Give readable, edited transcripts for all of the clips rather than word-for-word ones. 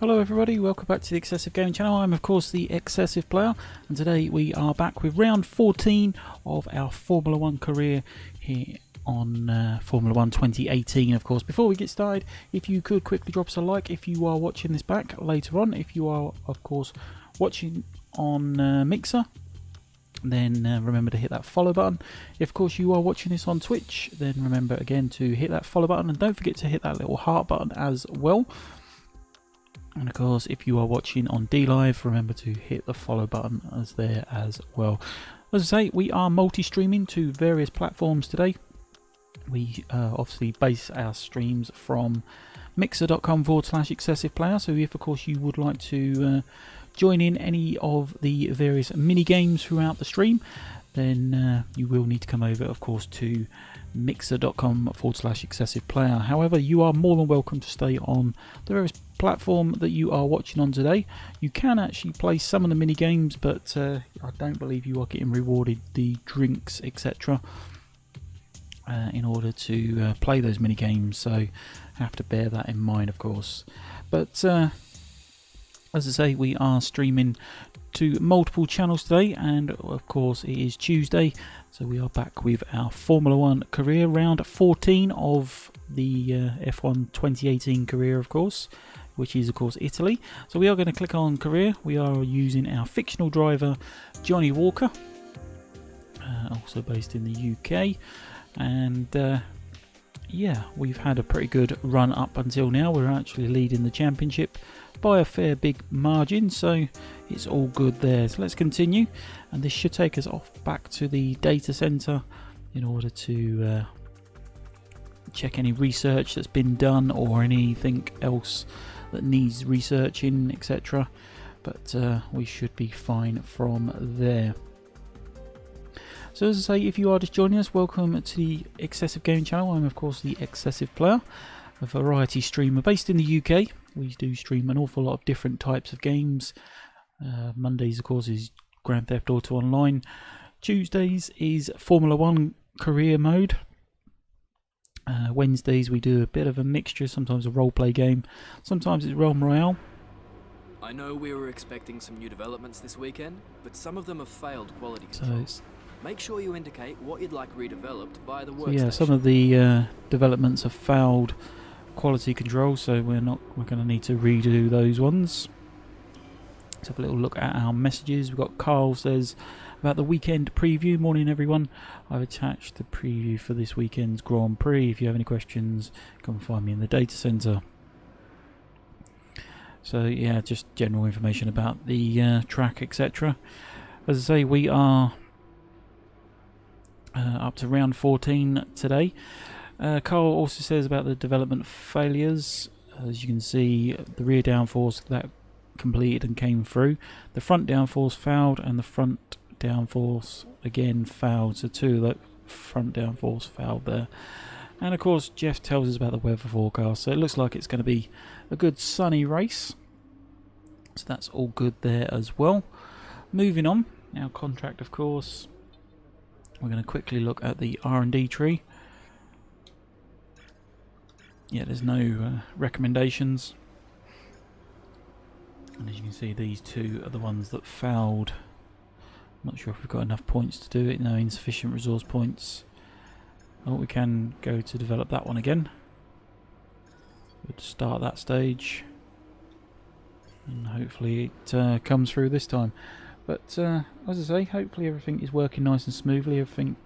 Hello everybody, welcome back to the Excessive Gaming channel. I'm of course the Excessive Player, and today we are back with round 14 of our Formula 1 career here on Formula 1 2018. Of course, before we get started, if you could quickly drop us a like if you are watching this back later on. If you are of course watching on Mixer, then remember to hit that follow button. If of course you are watching this on Twitch, then remember again to hit that follow button, and don't forget to hit that little heart button as well. And of course, if you are watching on DLive, remember to hit the follow button as there as well. As I say, we are multi-streaming to various platforms today. We obviously base our streams from mixer.com/excessiveplayer. So if of course you would like to join in any of the various mini games throughout the stream, then you will need to come over of course to mixer.com/excessiveplayer. However, you are more than welcome to stay on the various platform that you are watching on today. You can actually play some of the mini games, but I don't believe you are getting rewarded the drinks, etc. In order to play those mini games, so have to bear that in mind, of course. But as I say, we are streaming to multiple channels today, and of course it is Tuesday, so we are back with our Formula 1 career, round 14 of the F1 2018 career, of course, which is of course Italy. So we are going to click on career. We are using our fictional driver Johnny Walker, also based in the UK, and yeah, we've had a pretty good run up until now. We're actually leading the championship by a fair big margin, so it's all good there. So let's continue, and this should take us off back to the data center in order to check any research that's been done or anything else that needs researching, etc. But we should be fine from there. So as I say, if you are just joining us, welcome to the Excessive Gaming channel. I'm of course the Excessive Player, a variety streamer based in the UK. We do stream an awful lot of different types of games. Mondays of course is Grand Theft Auto Online. Tuesdays is Formula 1 career mode. Wednesdays we do a bit of a mixture, sometimes a roleplay game, sometimes it's Realm Royale. I know we were expecting some new developments this weekend, but some of them have failed quality control. Make sure you indicate what you'd like redeveloped via the workstation. Yeah, some of the developments have failed quality control, so we're going to need to redo those ones. Let's have a little look at our messages. We've got Carl says about the weekend preview. Morning everyone, I've attached the preview for this weekend's Grand Prix. If you have any questions, come find me in the data center. So yeah, just general information about the track, etc. As I say, we are up to round 14 today. Carl also says about the development failures. As you can see, the rear downforce that completed and came through, the front downforce failed, and the front downforce again failed. So two of the front downforce failed there. And of course Jeff tells us about the weather forecast, so it looks like it's going to be a good sunny race, so that's all good there as well. Moving on, our contract, of course, we're going to quickly look at the R&D tree. Yeah, there's no recommendations, and as you can see, these two are the ones that failed. Not sure if we've got enough points to do it. No, insufficient resource points. Oh, we can go to develop that one again. We'll start that stage, and hopefully it comes through this time. But as I say, hopefully everything is working nice and smoothly. Everything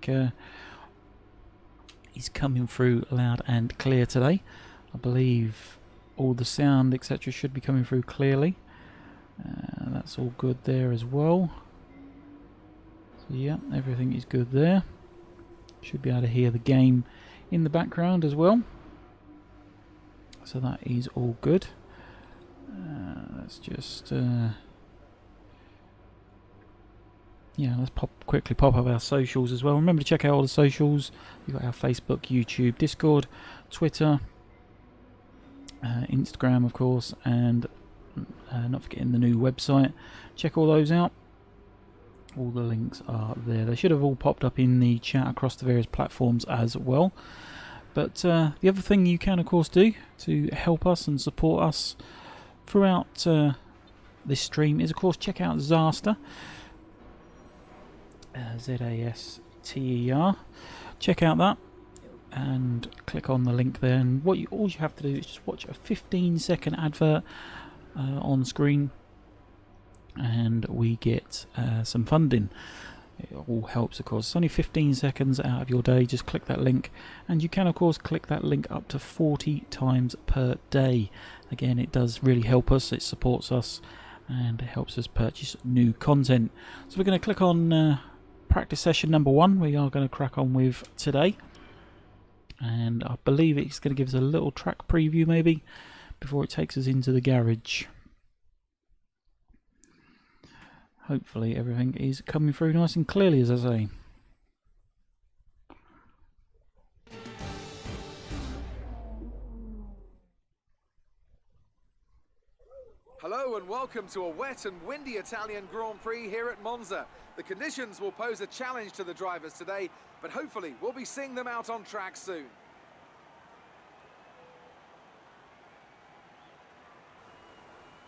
is coming through loud and clear today. I believe all the sound, etc., should be coming through clearly. That's all good there as well. So yeah, everything is good there. Should be able to hear the game in the background as well. So that is all good. Let's just yeah, let's quickly pop up our socials as well. Remember to check out all the socials. We've got our Facebook, YouTube, Discord, Twitter, Instagram, of course, and not forgetting the new website. Check all those out. All the links are there. They should have all popped up in the chat across the various platforms as well. But the other thing you can, of course, do to help us and support us throughout this stream is, of course, check out Zaster, Zaster. Check out that and click on the link there. And all you have to do is just watch a 15-second advert on screen, and we get some funding. It all helps, of course. It's only 15 seconds out of your day. Just click that link, and you can, of course, click that link up to 40 times per day. Again, it does really help us. It supports us, and it helps us purchase new content. So we're going to click on practice session number 1. We are going to crack on with today, and I believe it's going to give us a little track preview maybe before it takes us into the garage. Hopefully everything is coming through nice and clearly, as I say. Hello and welcome to a wet and windy Italian Grand Prix here at Monza. The conditions will pose a challenge to the drivers today, but hopefully we'll be seeing them out on track soon.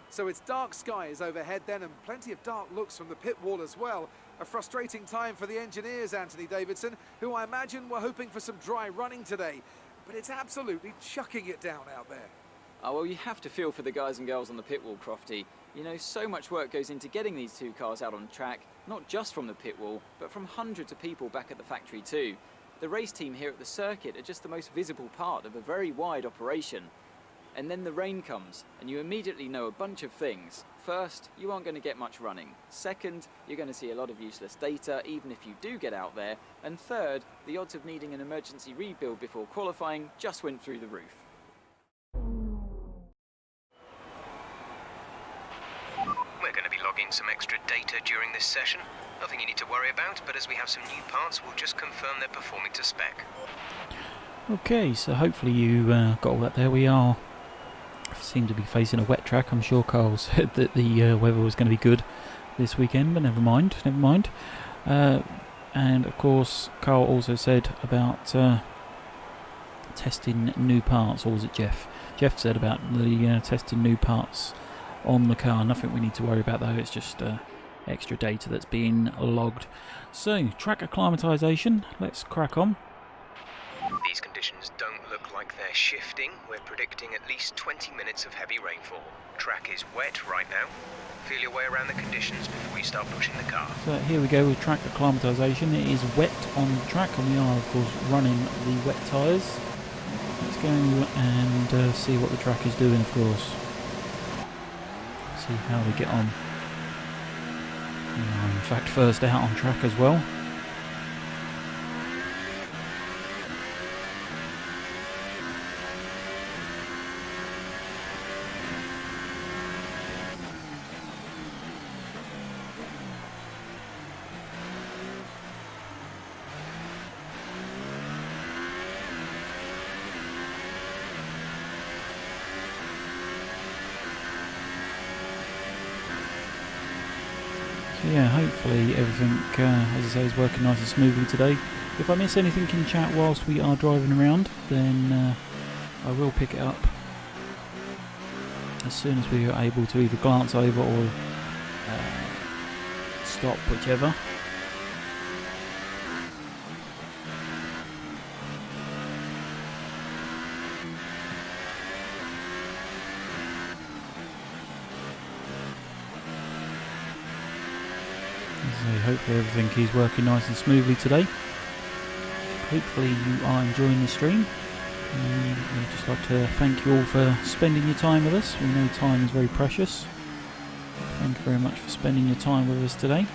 So it's dark skies overhead then, and plenty of dark looks from the pit wall as well. A frustrating time for the engineers, Anthony Davidson, who I imagine were hoping for some dry running today. But it's absolutely chucking it down out there. Oh, well, you have to feel for the guys and girls on the pit wall, Crofty. You know, so much work goes into getting these two cars out on track, not just from the pit wall, but from hundreds of people back at the factory too. The race team here at the circuit are just the most visible part of a very wide operation. And then the rain comes, and you immediately know a bunch of things. First, you aren't going to get much running. Second, you're going to see a lot of useless data, even if you do get out there. And third, the odds of needing an emergency rebuild before qualifying just went through the roof. We're going to be logging some extra data during this session. Nothing you need to worry about, but as we have some new parts, we'll just confirm they're performing to spec. Okay, so hopefully you got all that there. We seem to be facing a wet track. I'm sure Carl said that the weather was going to be good this weekend, but never mind. And of course, Carl also said about testing new parts, or was it Jeff? Jeff said about the testing new parts on the car. Nothing we need to worry about though. It's just extra data that's being logged. So, track acclimatization. Let's crack on. These conditions don't look like they're shifting. We're predicting at least 20 minutes of heavy rainfall. Track is wet right now. Feel your way around the conditions before you start pushing the car. So here we go with track acclimatization. It is wet on the track, and we are of course running the wet tyres. Let's go and see what the track is doing, of course. See how we get on. We are in fact first out on track as well. Yeah, hopefully everything, as I say, is working nice and smoothly today. If I miss anything in chat whilst we are driving around, then I will pick it up as soon as we are able to either glance over or stop, whichever. Hopefully everything is working nice and smoothly today. Hopefully you are enjoying the stream. I'd just like to thank you all for spending your time with us. We know time is very precious. Thank you very much for spending your time with us today.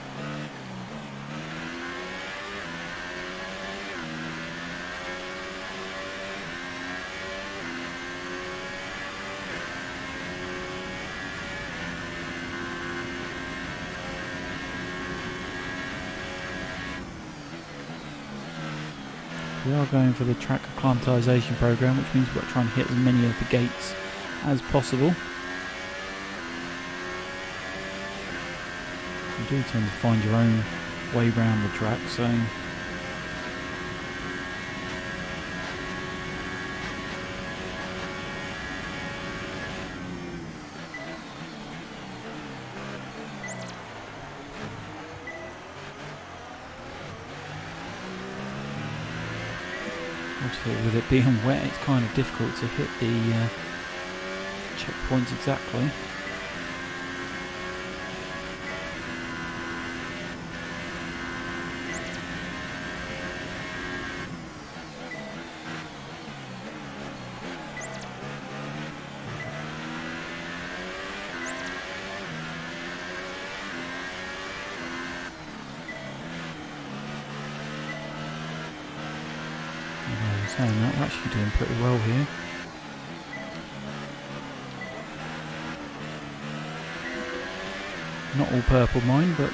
We are going for the track acclimatization program, which means we're trying to hit as many of the gates as possible. You do tend to find your own way around the track, so Obviously with it being wet it's kind of difficult to hit the checkpoints exactly. Saying that, we're actually doing pretty well here. Not all purple mine, but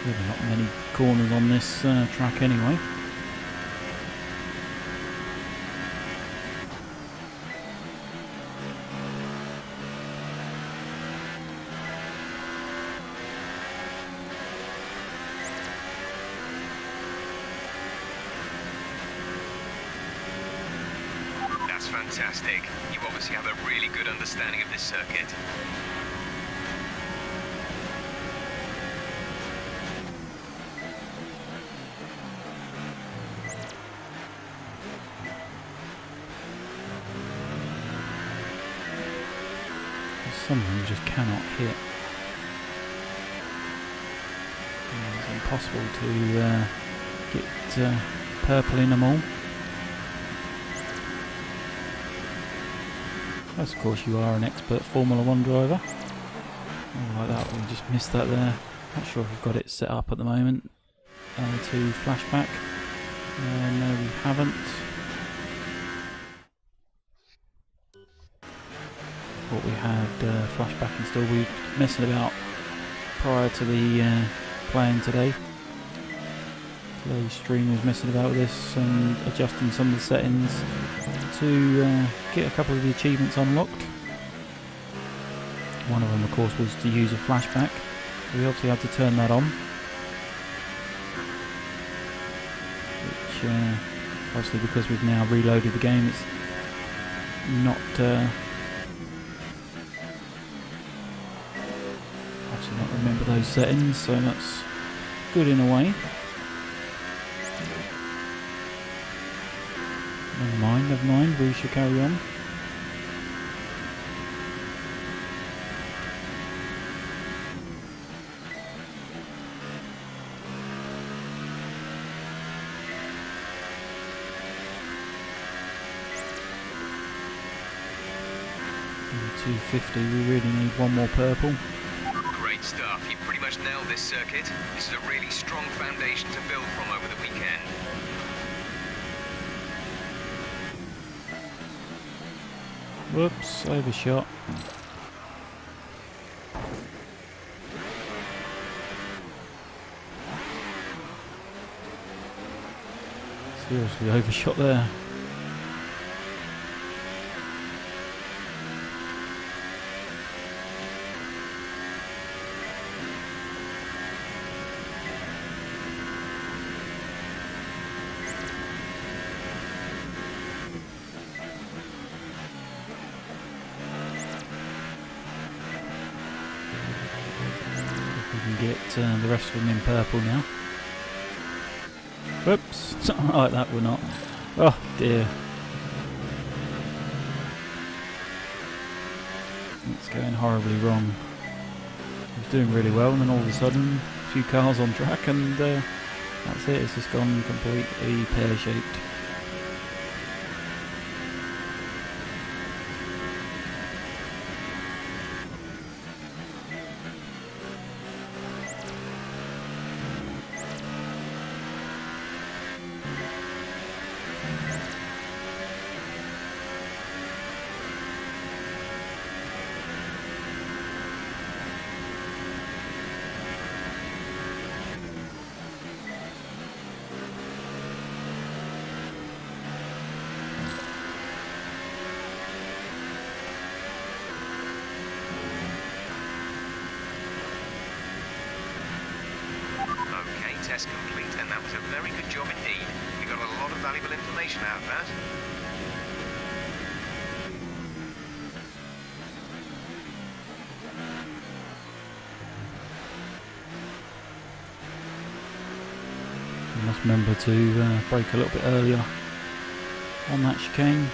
really not many corners on this track anyway. That's fantastic. You obviously have a really good understanding of this circuit. Some of them just cannot hit. It's impossible to get purple in them all. Unless of course you are an expert Formula 1 driver. Oh, like that, we just missed that there. Not sure if we've got it set up at the moment to flashback. No, we haven't. What we had flashback installed. We were messing about prior to the playing today. Today's stream was messing about with this and adjusting some of the settings to get a couple of the achievements unlocked. One of them, of course, was to use a flashback. We obviously had to turn that on, which obviously because we've now reloaded the game, it's not. Not remember those settings, so that's good in a way. Never mind, we should carry on. And 250, we really need one more purple. Great stuff. You've pretty much nailed this circuit. This is a really strong foundation to build from over the weekend. Whoops, overshot. Seriously overshot there. Get the rest of them in purple now. Whoops, something like that we're not. Oh dear. It's going horribly wrong. I was doing really well and then all of a sudden a few cars on track and that's it, it's just gone completely pear-shaped. test complete, and that was a very good job indeed. We got a lot of valuable information out of that. You must remember to brake a little bit earlier on that chicane.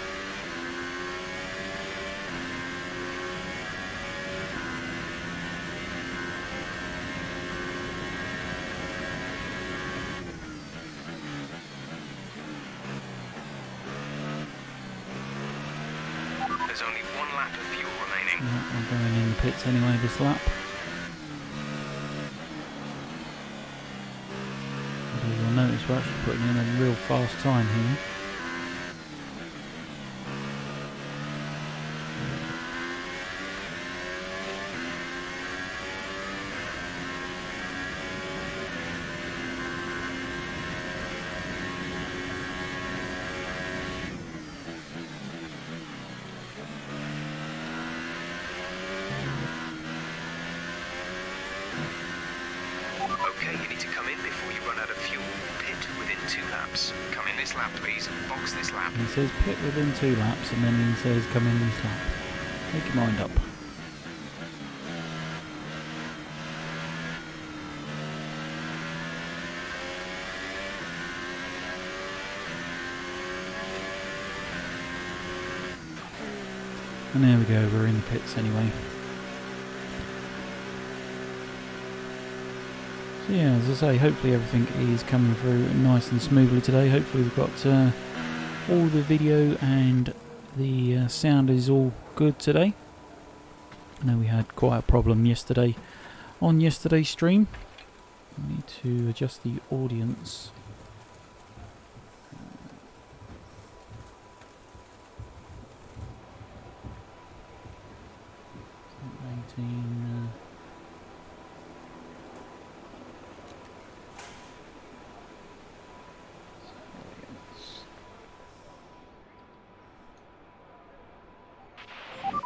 There's only one lap of fuel remaining. I'm going in the pits anyway this lap. As you'll notice, we're actually putting in a real fast time here. Okay, you need to come in before you run out of fuel. Pit within 2 laps. Come in this lap, please. Box this lap. He says pit within 2 laps, and then he says come in this lap. Make your mind up. And there we go, we're in the pits anyway. So yeah, as I say, hopefully everything is coming through nice and smoothly today. Hopefully we've got all the video and the sound is all good today. I know we had quite a problem yesterday on yesterday's stream. I need to adjust the audience. 18.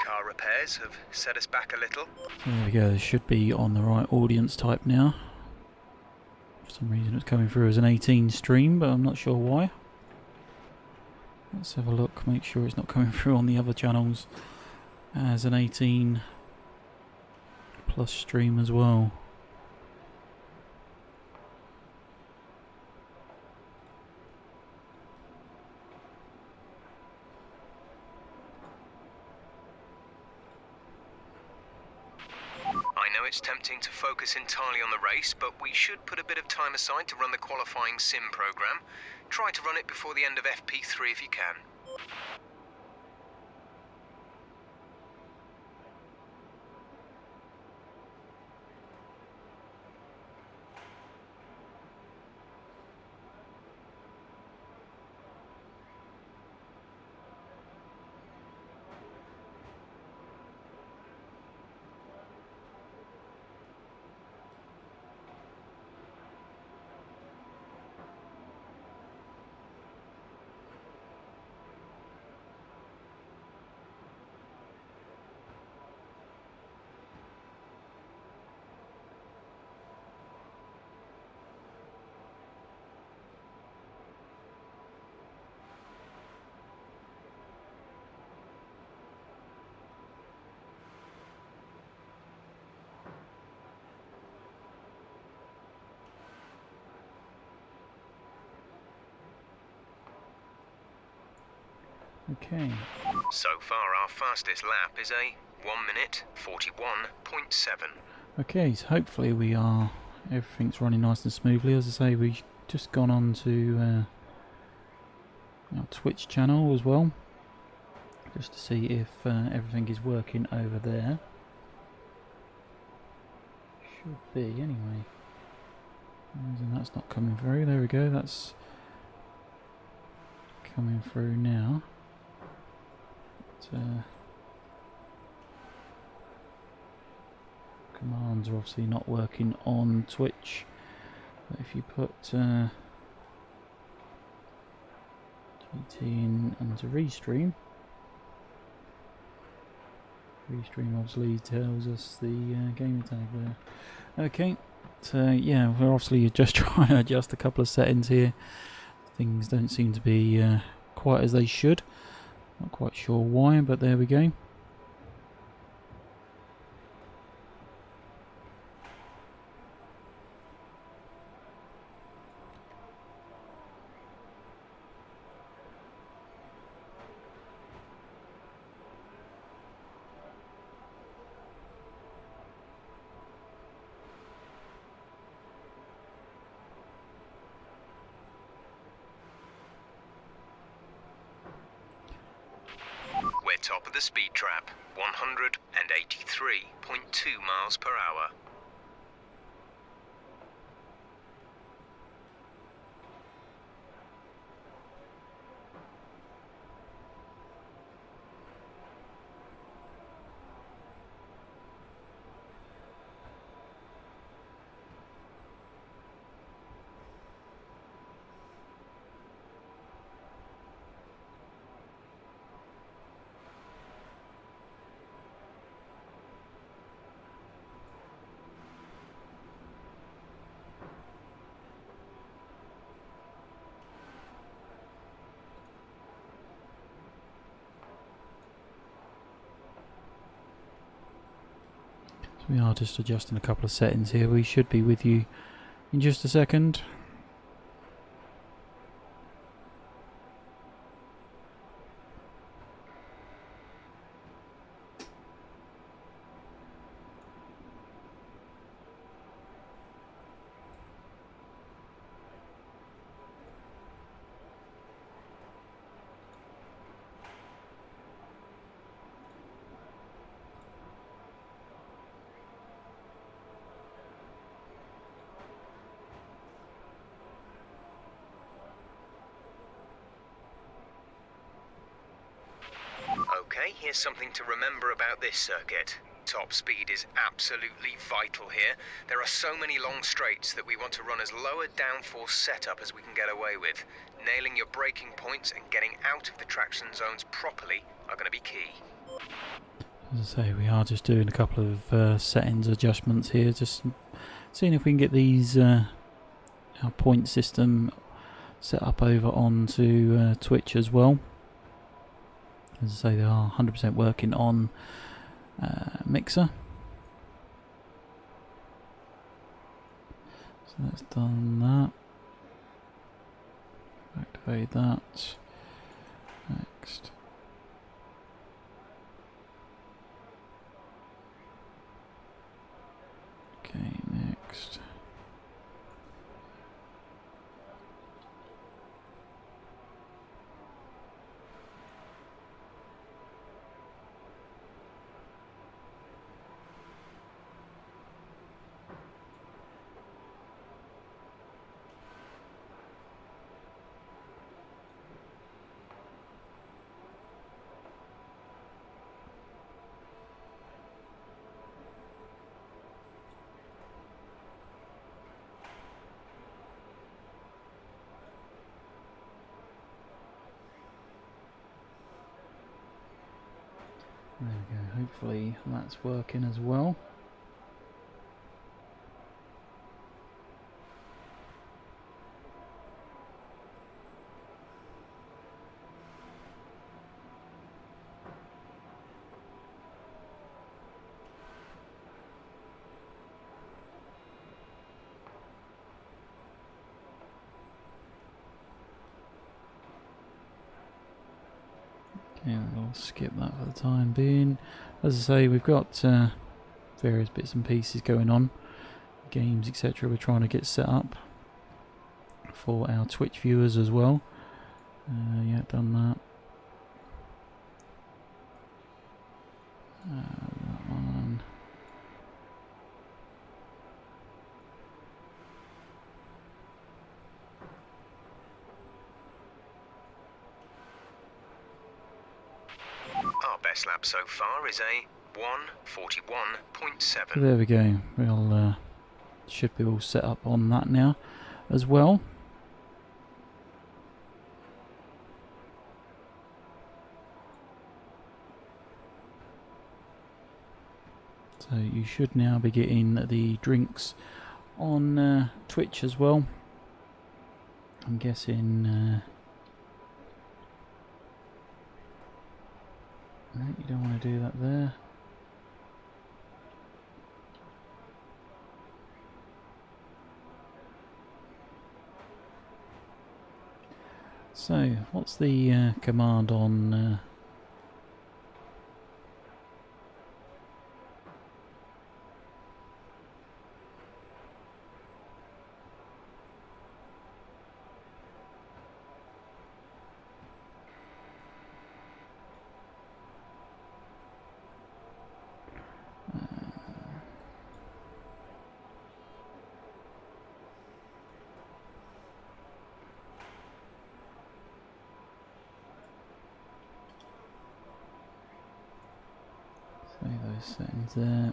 Car repairs have set us back a little. There we go, this should be on the right audience type now. For some reason it's coming through as an 18 stream, but I'm not sure why. Let's have a look, make sure it's not coming through on the other channels as an 18 plus stream as well. I know it's tempting to focus entirely on the race, but we should put a bit of time aside to run the qualifying sim program. Try to run it before the end of FP3 if you can. Okay. So far, our fastest lap is a 1 minute 41.7. Okay, so hopefully everything's running nice and smoothly. As I say, we've just gone on to our Twitch channel as well, just to see if everything is working over there. Should be anyway. And that's not coming through. There we go. That's coming through now. But, commands are obviously not working on Twitch. But if you put GT in and to restream obviously tells us the gamer tag there. Okay, yeah, we're obviously just trying to adjust a couple of settings here. Things don't seem to be quite as they should. Not quite sure why, but there we go. We're top of the speed trap, 183.2 miles per hour. We are just adjusting a couple of settings here. We should be with you in just a second. Okay, here's something to remember about this circuit. Top speed is absolutely vital here. There are so many long straights that we want to run as low a downforce setup as we can get away with. Nailing your braking points and getting out of the traction zones properly are going to be key. As I say, we are just doing a couple of settings adjustments here, just seeing if we can get these our point system set up over onto Twitch as well. As I say, they are 100% working on Mixer. So that's done that. Activate that. Next. Okay, next. There we go, hopefully that's working as well. Yeah, we'll skip that for the time being. As I say, we've got various bits and pieces going on, games, etc. We're trying to get set up for our Twitch viewers as well. Yeah, done that. That one. Our best lap so far is a 1:41.7. So there we go. We'll should be all set up on that now as well. So you should now be getting the drinks on Twitch as well. I'm guessing no, you don't want to do that there. So, what's the command on those settings there?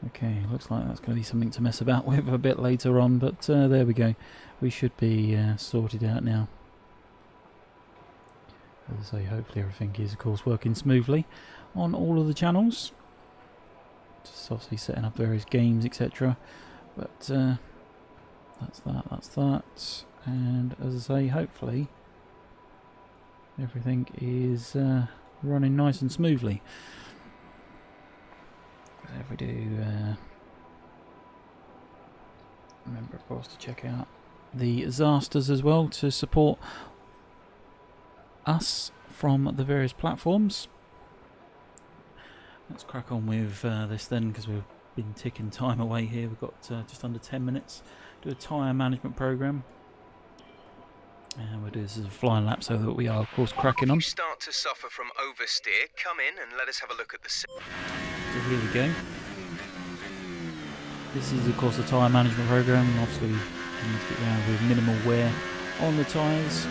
Okay, looks like that's going to be something to mess about with a bit later on, but there we go. We should be sorted out now. As I say, hopefully everything is, of course, working smoothly on all of the channels. Just obviously setting up various games, etc. But that's that. And as I say, hopefully everything is running nice and smoothly. If we do remember, of course, to check out the Zasters as well to support us from the various platforms. Let's crack on with this then, because we've been ticking time away here. We've got just under 10 minutes. Do a tyre management program, and we'll do this as a flying lap so that we are, of course, cracking on. If you start to suffer from oversteer, come in and let us have a look at the... So here we go. This is, of course, the tyre management program. Obviously, you need to get around with minimal wear on the tyres.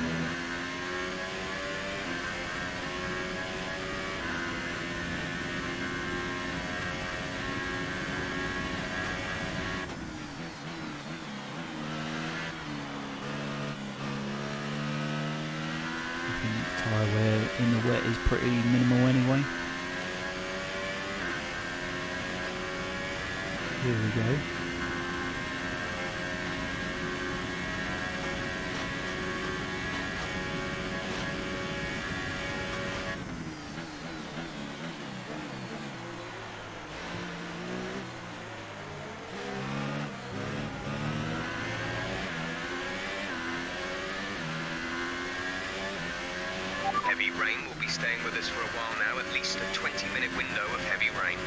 I think tyre wear in the wet is pretty minimal anyway. Here we go. Heavy rain will be staying with us for a while now, at least a 20-minute window of heavy rain.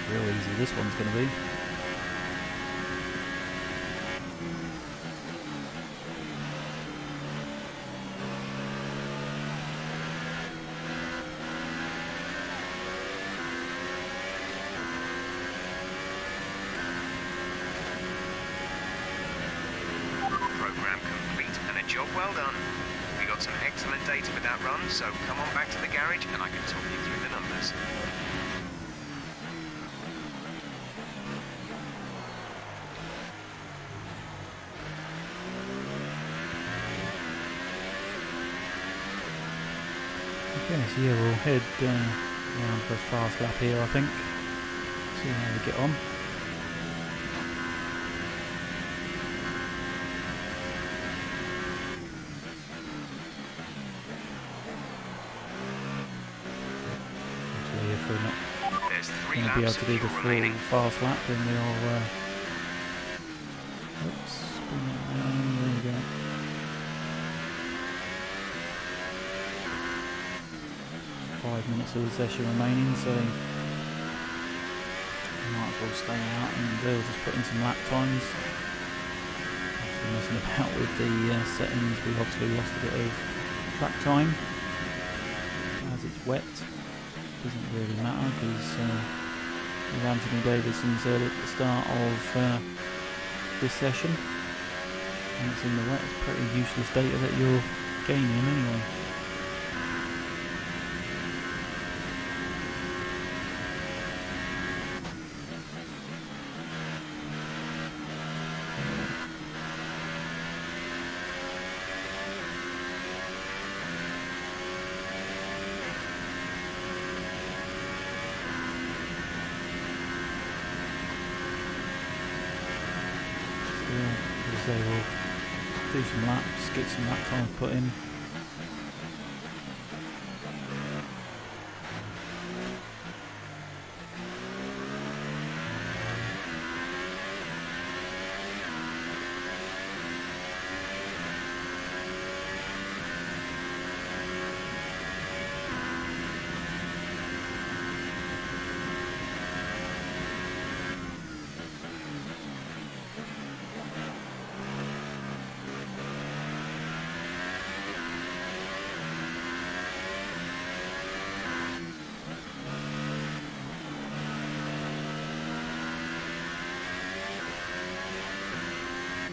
Real easy this one's going to be. Program complete and a job well done. We got some excellent data with that run, so come on back to the garage and I can talk you through the numbers. Okay, so yeah, we'll head around for a fast lap here, I think. See how we get on. if we're not There's 3 going to be able laps to of do the fuel full remaining. fast lap, then we'll oops, spin it around, there we go. Five minutes of the session remaining, so might as well stay out and they'll just put in some lap times. Obviously messing about with the settings, we've obviously lost a bit of track time. As it's wet, doesn't really matter because with Anthony Davidson's early at the start of this session, and it's in the wet, it's pretty useless data that you're gaining anyway. As I say, we'll do some laps, get some lap time put in.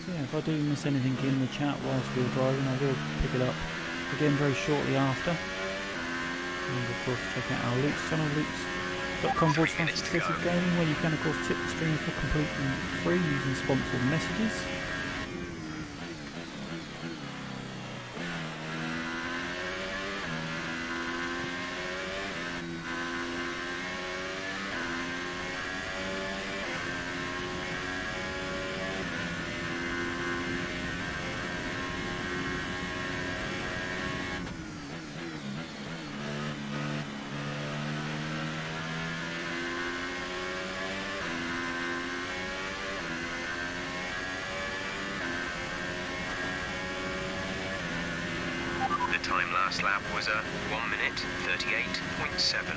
If I do miss anything in the chat whilst we're driving, I will pick it up again very shortly after. And of course check out our Luke's channel, luke's.com/excessive gaming, where you can of course tip the stream for completely free using sponsored messages. Time last lap was a 1 minute 38.7.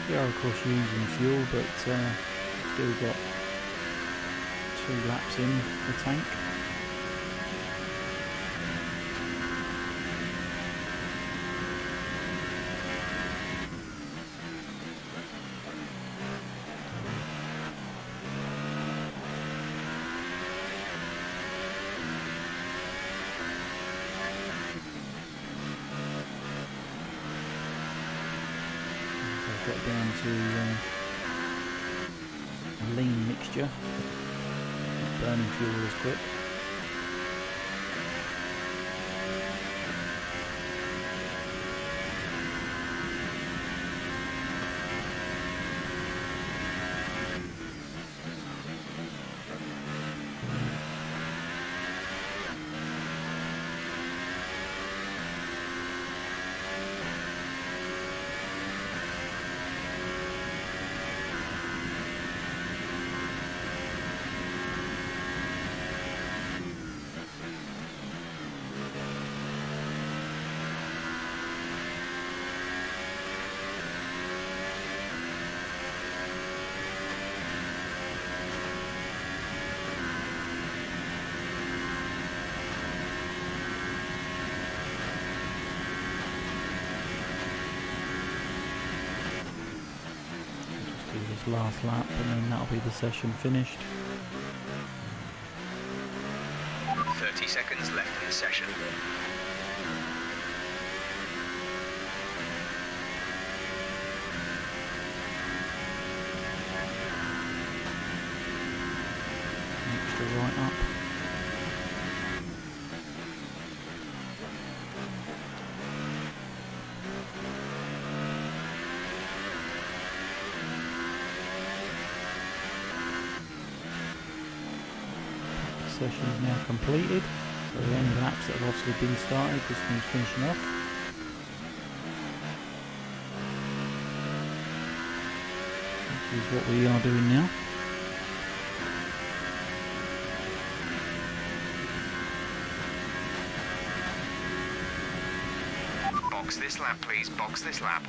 We are of course using fuel, but still got 2 laps in the tank. Get down to a lean mixture, not burning fuel as quick. Last lap and then that'll be the session finished. 30 seconds left in the session. Extra right up. session is now completed. So any laps that have obviously been started, this one's finishing off. Which is what we are doing now. Box this lap, please. Box this lap.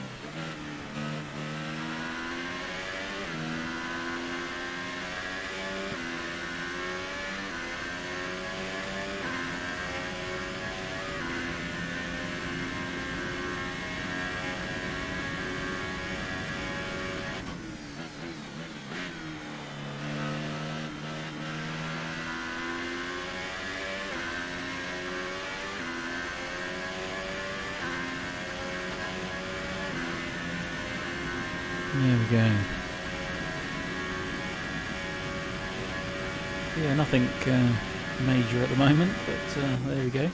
There we go. Yeah, nothing major at the moment, but there we go.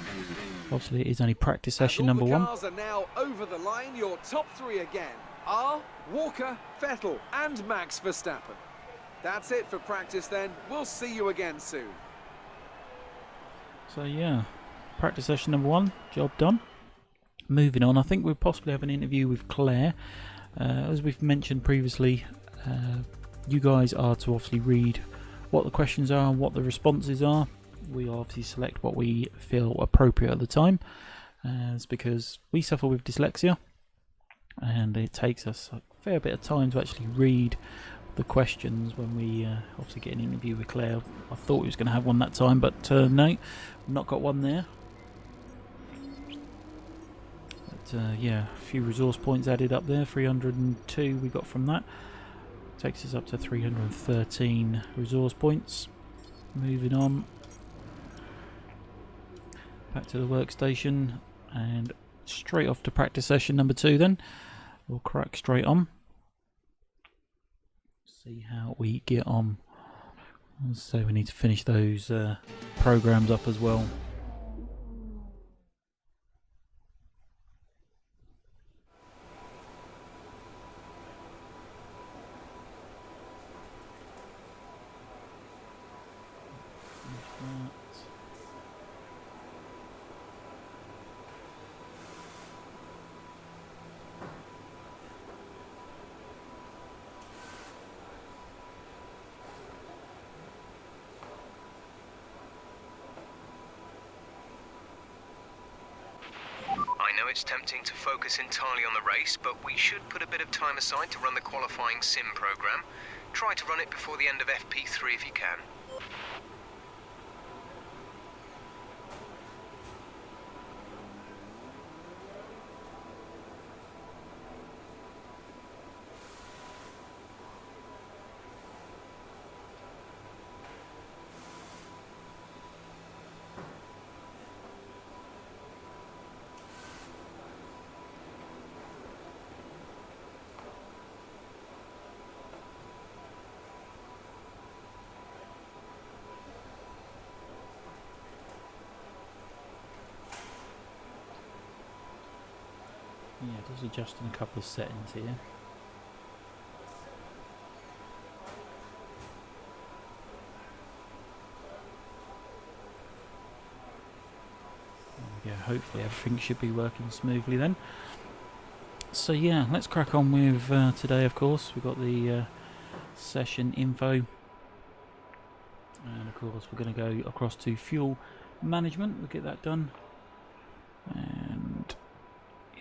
Obviously, it is only practice session number one. Cars are now over the line. Your top three again are Walker, Vettel, and Max Verstappen. That's it for practice then. We'll see you again soon. So yeah, practice session number one, job done. Moving on, I think we'll possibly have an interview with Claire. As we've mentioned previously, you guys are to obviously read what the questions are and what the responses are. We obviously select what we feel appropriate at the time. It's because we suffer with dyslexia and it takes us a fair bit of time to actually read the questions when we obviously get an interview with Claire. I thought we was going to have one that time, but no, not got one there. Yeah, a few resource points added up there. 302 we got from that. Takes us up to 313 resource points. Moving on. Back to the workstation and straight off to practice session number 2 then. We'll crack straight on. See how we get on. So we need to finish those programs up as well. I know it's tempting to focus entirely on the race, but we should put a bit of time aside to run the qualifying sim program. Try to run it before the end of FP3 if you can. Yeah, just adjusting a couple of settings here. There we go, hopefully everything should be working smoothly then. So yeah, let's crack on with today of course. We've got the session info. And of course we're going to go across to fuel management. We'll get that done. And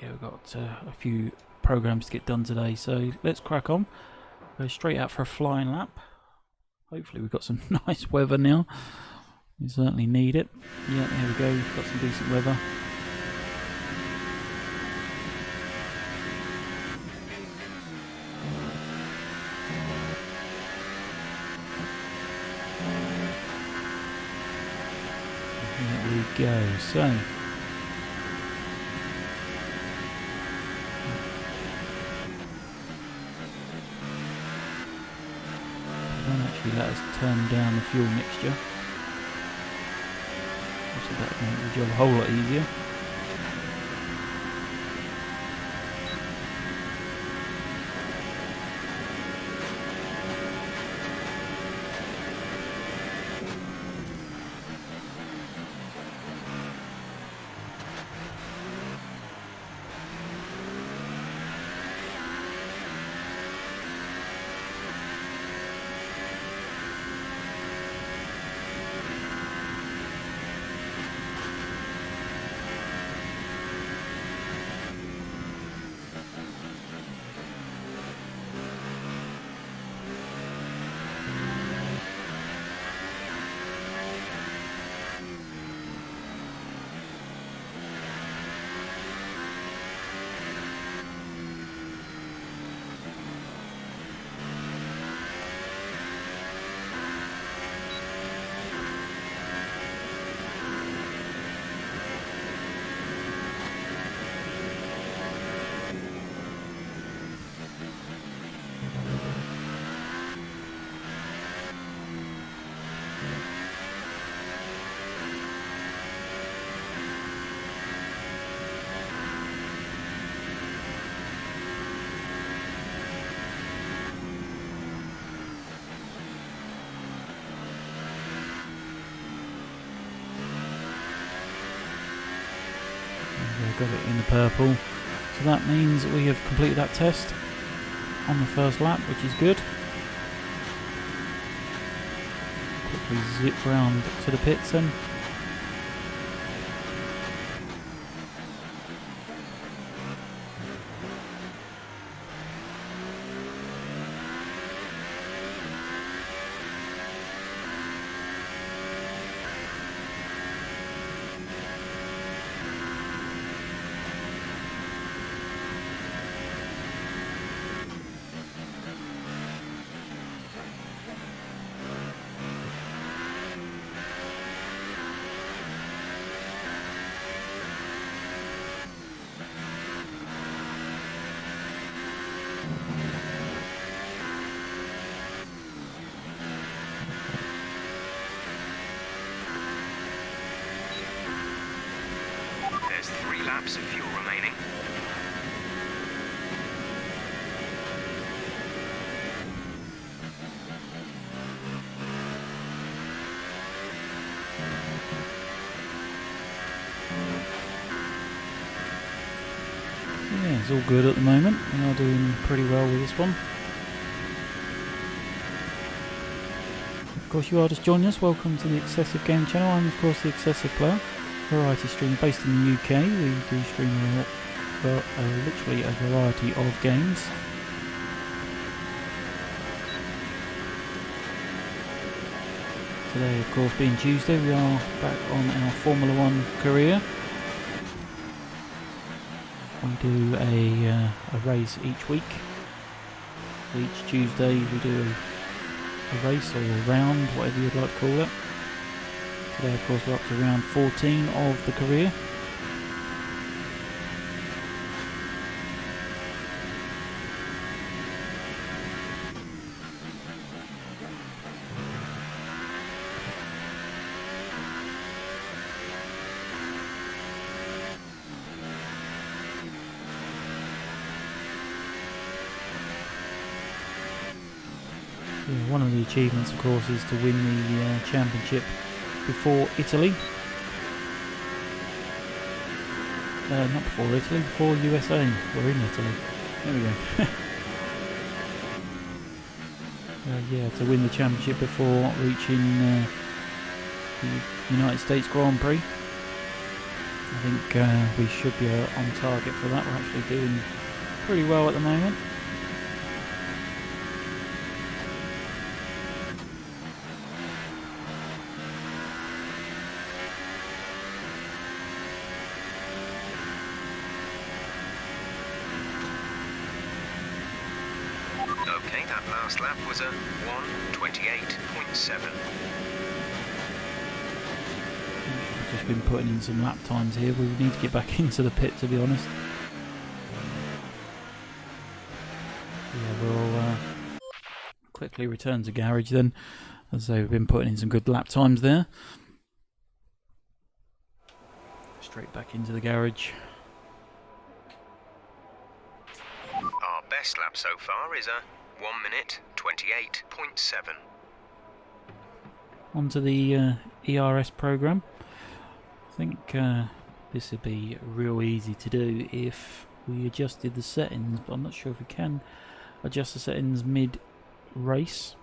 yeah, we've got a few programs to get done today, so let's crack on. Go straight out for a flying lap. Hopefully we've got some nice weather now. We certainly need it. Yeah, there we go, we've got some decent weather. Here we go, so let us turn down the fuel mixture. So that will make the job a whole lot easier. Got it in the purple. So that means we have completed that test on the first lap, which is good. Quickly zip round to the pits then. There's 3 laps of fuel remaining. Yeah, it's all good at the moment. We are doing pretty well with this one. Of course, you are just joining us. Welcome to the Excessive Game channel. I'm, of course, the Excessive Player, variety stream based in the UK. We do stream literally a variety of games. Today, of course, being Tuesday, we are back on our Formula 1 career. We do a race each week. Each Tuesday we do a race or a round, whatever you'd like to call it. Today, of course, we're up to round 14 of the career. Yeah, one of the achievements, of course, is to win the championship before Italy. Not before Italy, before USA. We're in Italy. There we go. Yeah, to win the championship before reaching the United States Grand Prix. I think we should be on target for that. We're actually doing pretty well at the moment. Okay, that last lap was a 1:28.7. I've just been putting in some lap times here. We need to get back into the pit, to be honest. Yeah, we'll quickly return to garage then, as we've been putting in some good lap times there. Straight back into the garage. Our best lap so far is a 1:28.7. Onto the ERS program. I think this would be real easy to do if we adjusted the settings, but I'm not sure if we can adjust the settings mid-race.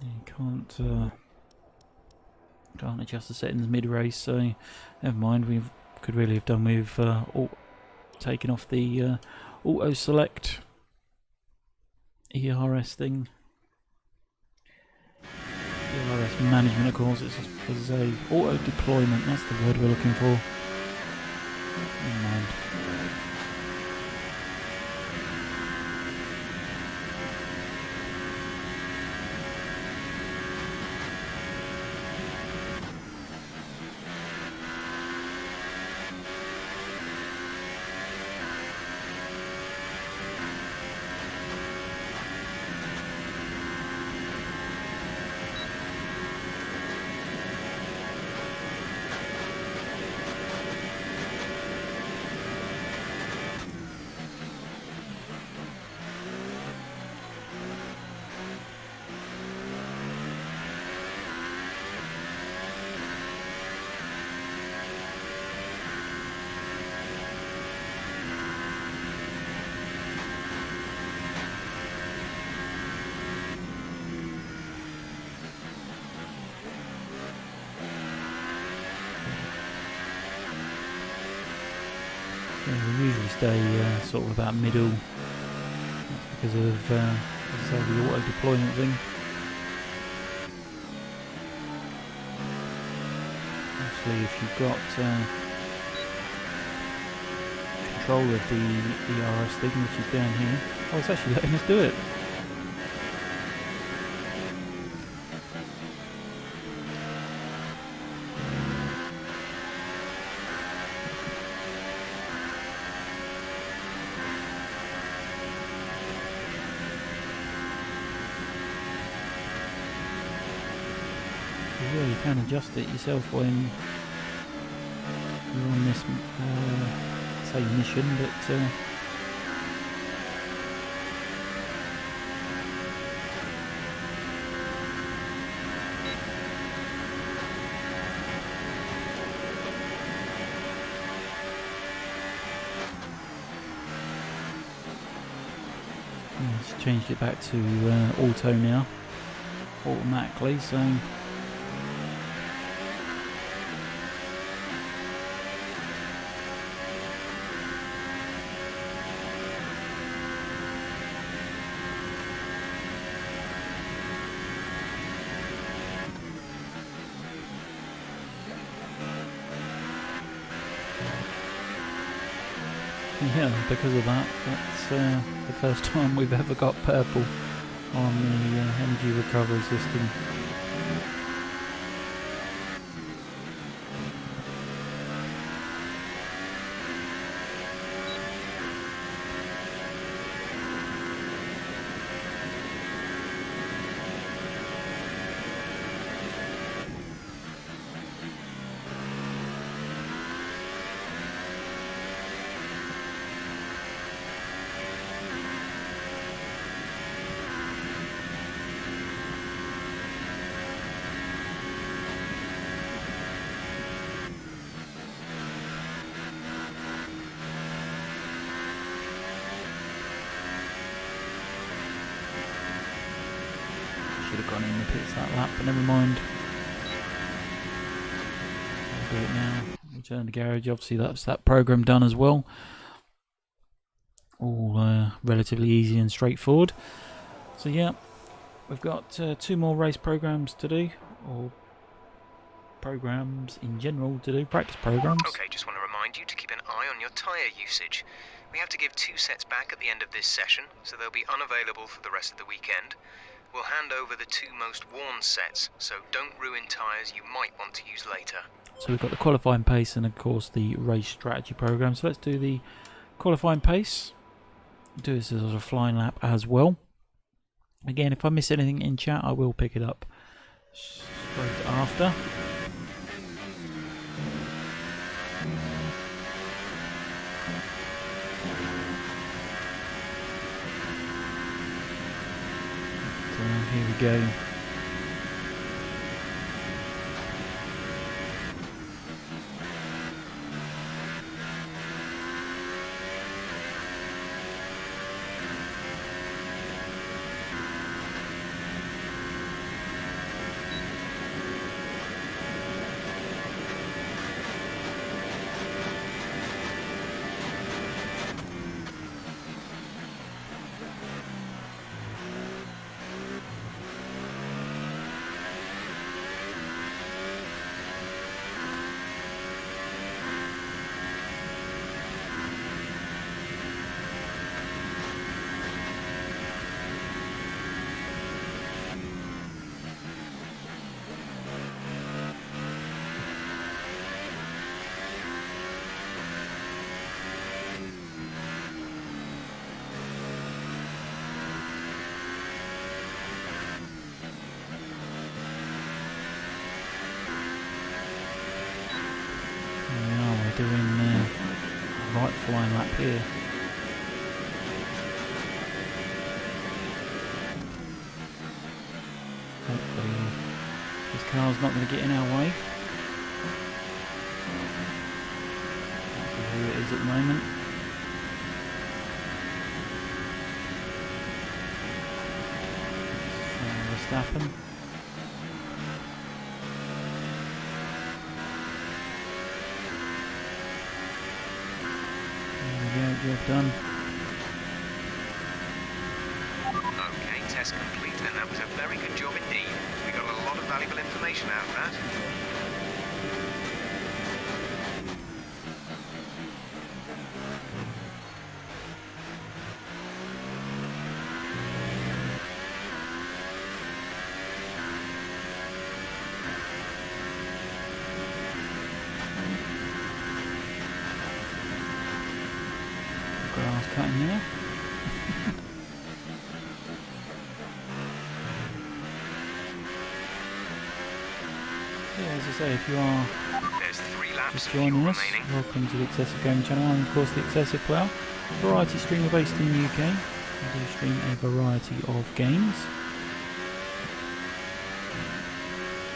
You can't adjust the settings mid-race, so never mind. We could really have done with taking off the auto select ERS thing. ERS management, of course, it's a auto deployment. That's the word we're looking for. Never mind. usually stay sort of about middle. That's because of, as I say, the auto deployment thing. Obviously, if you've got control of the ERS thing, which is down here, oh, it's actually letting us do it. Yeah, you can adjust it yourself when you're on this, say mission, but it's changed it back to auto now, automatically, so yeah, because of that, that's the first time we've ever got purple on the energy recovery system. Should have gone in the pits that lap, but never mind. I'll do it now. Return to garage. Obviously, that's that program done as well. All relatively easy and straightforward. So yeah, we've got 2 more race programs to do, or programs in general to do, practice programs. Okay, just want to remind you to keep an eye on your tyre usage. We have to give 2 sets back at the end of this session, so they'll be unavailable for the rest of the weekend. We'll hand over the 2 most worn sets, so don't ruin tyres you might want to use later. So we've got the qualifying pace and of course the race strategy program. So let's do the qualifying pace. Do this as a flying lap as well. Again, if I miss anything in chat, I will pick it up straight after. Here we go. Doing right flying lap here. Hopefully this car's not going to get in our way. That's who it is at the moment. Verstappen. we've done. Okay, test complete, and that was a very good job indeed. We got a lot of valuable information out of that. Grass cutting there. Yeah, as I say, if you are There's 3 laps just of joining fuel us, remaining. welcome to the Excessive Gaming channel. I'm of course the Excessive Player, variety streamer based in the UK. I do stream a variety of games.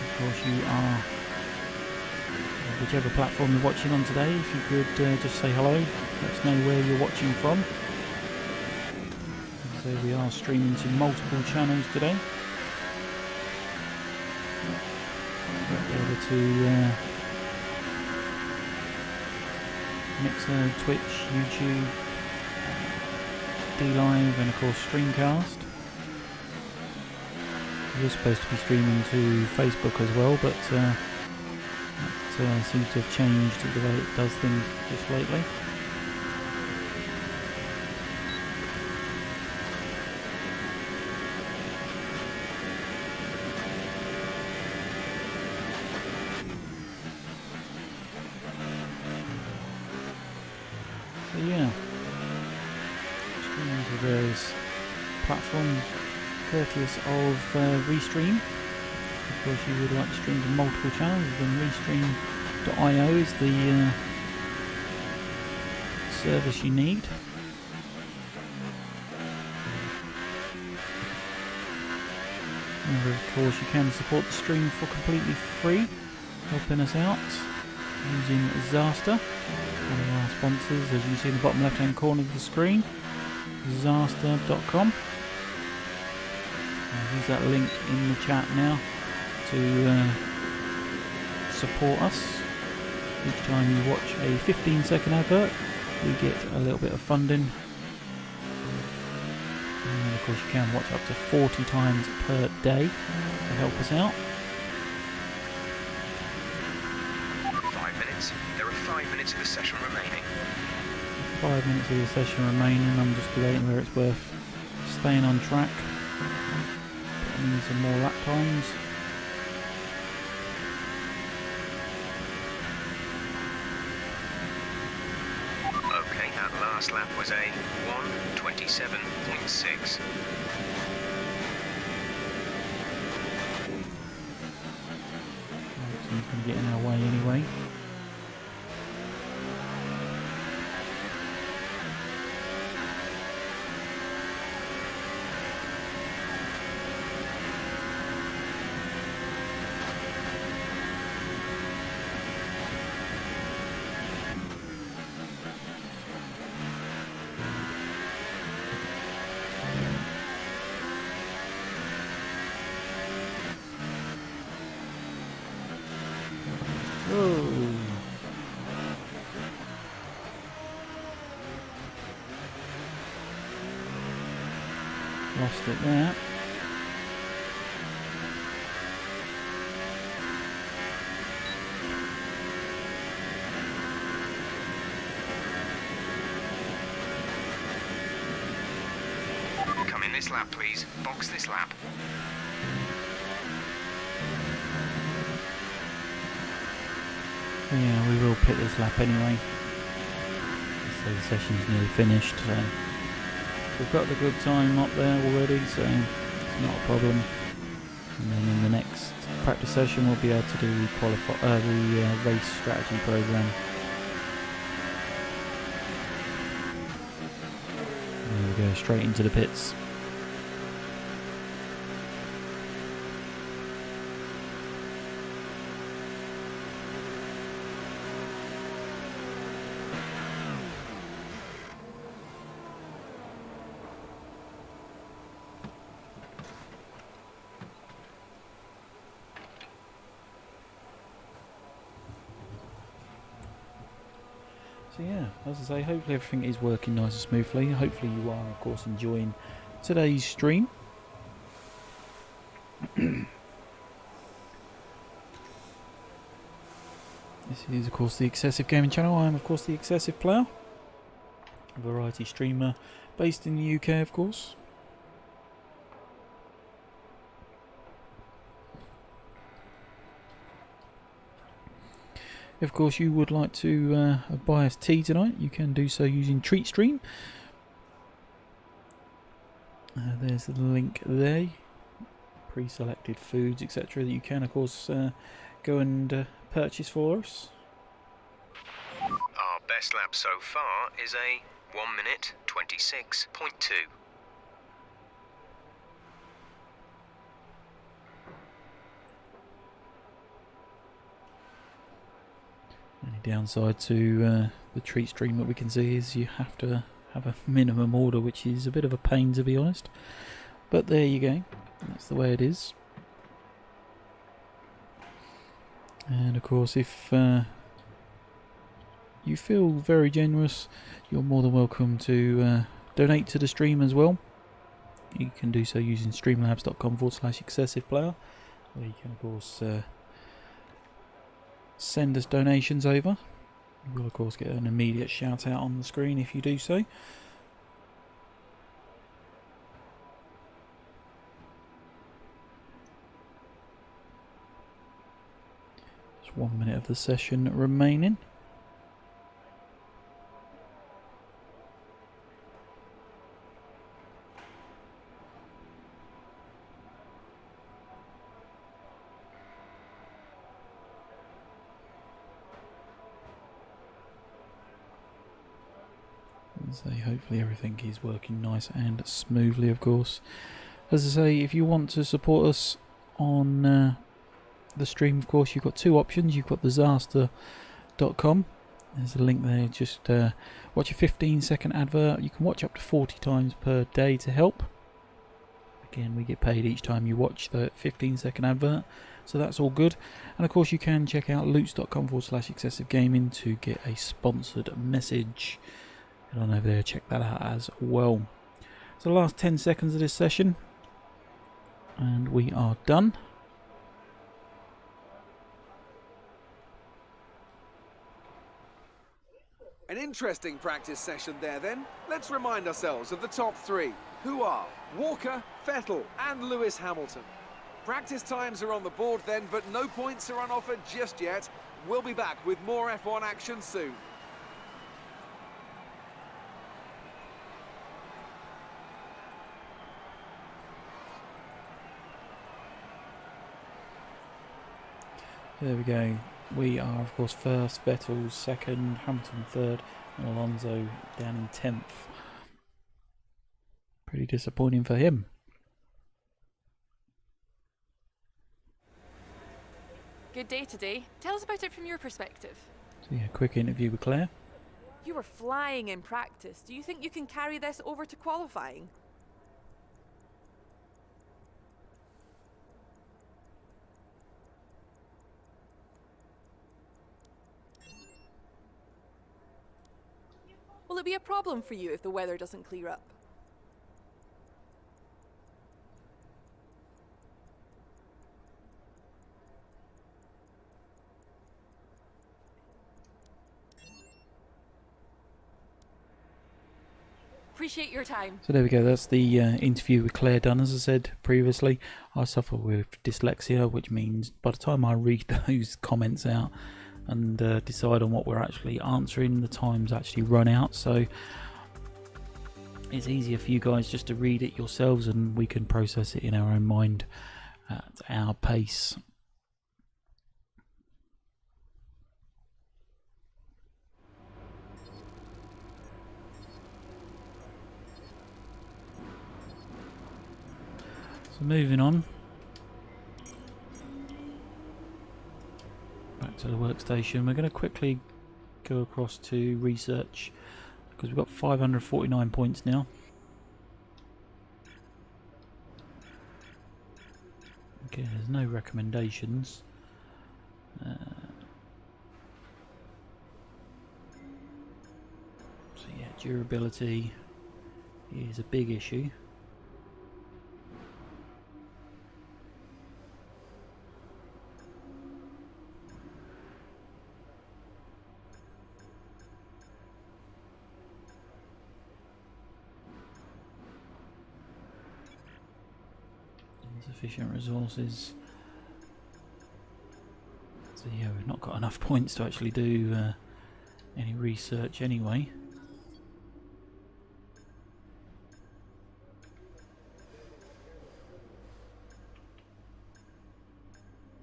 Of course you are, whichever platform you're watching on today, if you could just say hello, let us know where you're watching from. So we are streaming to multiple channels today. Over to Mixer, Twitch, YouTube, D-Live, and of course Streamcast. We're supposed to be streaming to Facebook as well, but that seems to have changed the way it does things just lately. So yeah, streaming to various platforms, courteous of Restream. Of course, you would like to stream to multiple channels, then Restream.io is the service you need. And of course, you can support the stream for completely free, helping us out using Zaster, one of our sponsors, as you can see in the bottom left hand corner of the screen, Zaster.com. Use that link in the chat now to support us. Each time you watch a 15-second advert, we get a little bit of funding. And of course you can watch up to 40 times per day to help us out. 5 minutes. There are 5 minutes of the session remaining. 5 minutes of the session remaining. I'm just debating where it's worth staying on track. Putting in some more lap times. Okay, that last lap was a 1:27.6. He's going to get in our way anyway. Oh. Lost it there. Come in this lap, please. Box this lap. Yeah, we will pit this lap anyway. So the session's nearly finished, so we've got the good time up there already, so it's not a problem. And then in the next practice session we'll be able to do the race strategy program. There we go, straight into the pits. So yeah, as I say, hopefully everything is working nice and smoothly. Hopefully you are, of course, enjoying today's stream. This is, of course, the Excessive Gaming Channel. I am, of course, the Excessive Player, a variety streamer based in the UK, of course. If, of course, you would like to buy us tea tonight, you can do so using TreatStream. There's the link there. Pre-selected foods, etc., that you can, of course, go and purchase for us. Our best lap so far is a 1 minute 26.2. Only downside to the treat stream that we can see is you have to have a minimum order, which is a bit of a pain, to be honest. But there you go. That's the way it is. And of course, if you feel very generous, you're more than welcome to donate to the stream as well. You can do so using streamlabs.com/excessiveplayer, where you can, of course, send us donations over. You will, of course, get an immediate shout out on the screen if you do so. Just 1 minute of the session remaining. So hopefully everything is working nice and smoothly, of course. As I say, if you want to support us on the stream, of course, you've got two options. You've got thezaster.com. There's a link there. Just watch a 15-second advert. You can watch up to 40 times per day to help. Again, we get paid each time you watch the 15-second advert, so that's all good. And of course, you can check out loots.com/excessivegaming to get a sponsored message. Head on over there, check that out as well. So the last 10 seconds of this session, and we are done. An interesting practice session there then. Let's remind ourselves of the top three, who are Walker, Vettel and Lewis Hamilton. Practice times are on the board then, but no points are on offer just yet. We'll be back with more F1 action soon. There we go. We are, of course, first, Vettel second, Hamilton third, and Alonso down in 10th. Pretty disappointing for him. Good day today. Tell us about it from your perspective. So yeah, quick interview with Claire. You were flying in practice. Do you think you can carry this over to qualifying? Will it be a problem for you if the weather doesn't clear up? Appreciate your time. So there we go, that's the interview with Claire done. As I said previously, I suffer with dyslexia, which means by the time I read those comments out and decide on what we're actually answering, the time's actually run out. So it's easier for you guys just to read it yourselves, and we can process it in our own mind at our pace. So moving on back to the workstation, we're going to quickly go across to research because we've got 549 points now. Okay, there's no recommendations. durability is a big issue. Insufficient resources. So yeah, we've not got enough points to actually do any research anyway.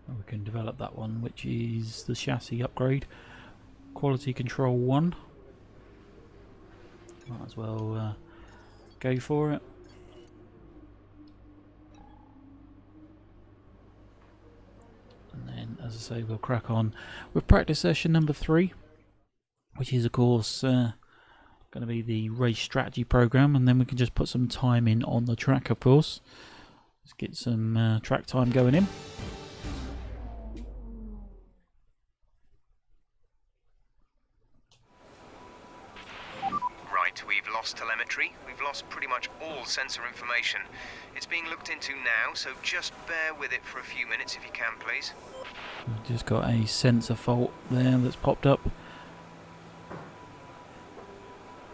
We can develop that one, which is the chassis upgrade. Quality control 1. Might as well go for it. And then, as I say, we'll crack on with practice session number 3, which is of course going to be the race strategy program, and then we can just put some time in on the track, of course. Let's get some track time going in. We've lost telemetry, we've lost pretty much all sensor information. It's being looked into now, so just bear with it for a few minutes if you can, please. We've just got a sensor fault there that's popped up.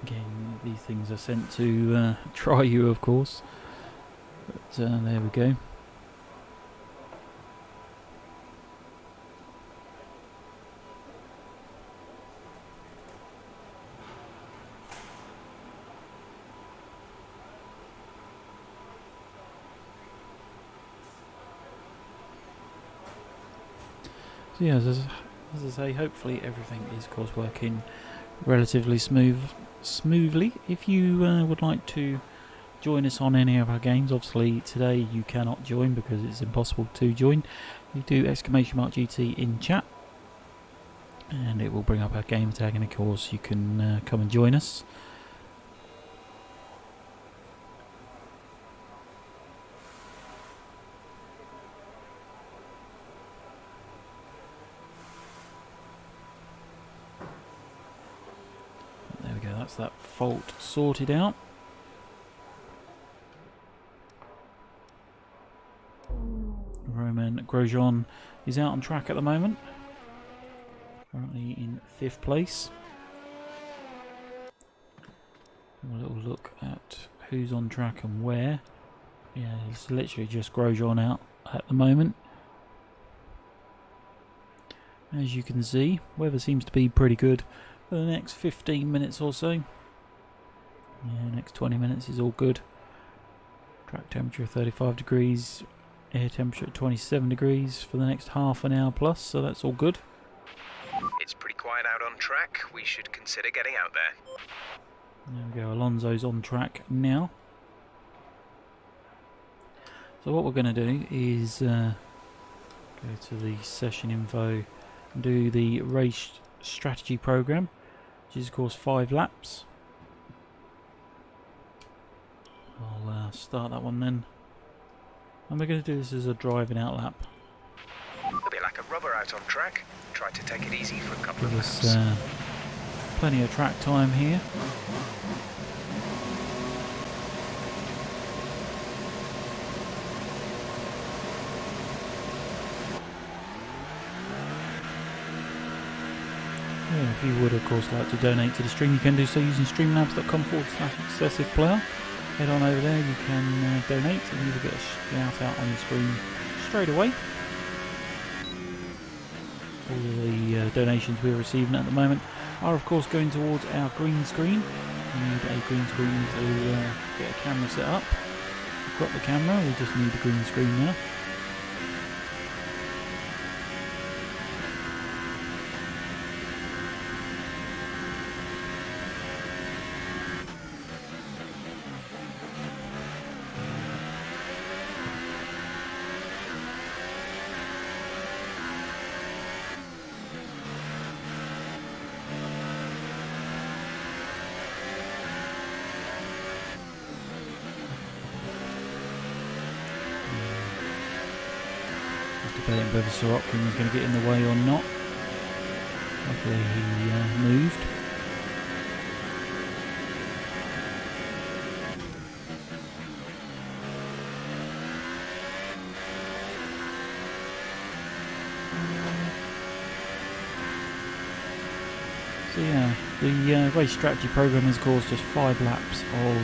Again, these things are sent to try you, of course. But there we go. So yeah, as I say, hopefully everything is of course working relatively smoothly. If you would like to join us on any of our games, obviously today you cannot join because it's impossible to join. You do !GT in chat and it will bring up our game tag, and of course you can come and join us. That's that fault sorted out. Roman Grosjean is out on track at the moment, currently in 5th place. A little look at who's on track and where. Yeah, it's literally just Grosjean out at the moment. As you can see, weather seems to be pretty good for the next 15 minutes or so. Yeah, next 20 minutes is all good. Track temperature 35 degrees, air temperature at 27 degrees for the next half an hour plus, so that's all good. It's pretty quiet out on track. We should consider getting out there. There we go, Alonso's on track now. So what we're going to do is go to the session info and do the race strategy program, which is of course 5 laps. I'll start that one then, and we're going to do this as a driving out lap. A bit like a rubber out on track. Try to take it easy for a couple Give of us laps. plenty of track time here. Yeah, if you would of course like to donate to the stream, you can do so using streamlabs.com/excessiveplayer. Head on over there, you can donate and you will get a shout out on the screen straight away. All of the donations we're receiving at the moment are of course going towards our green screen. We need a green screen to get a camera set up. We've got the camera, we just need the green screen now. Debating whether Sorokin was going to get in the way or not. Luckily he moved. So yeah, the race strategy program is of course just 5 laps of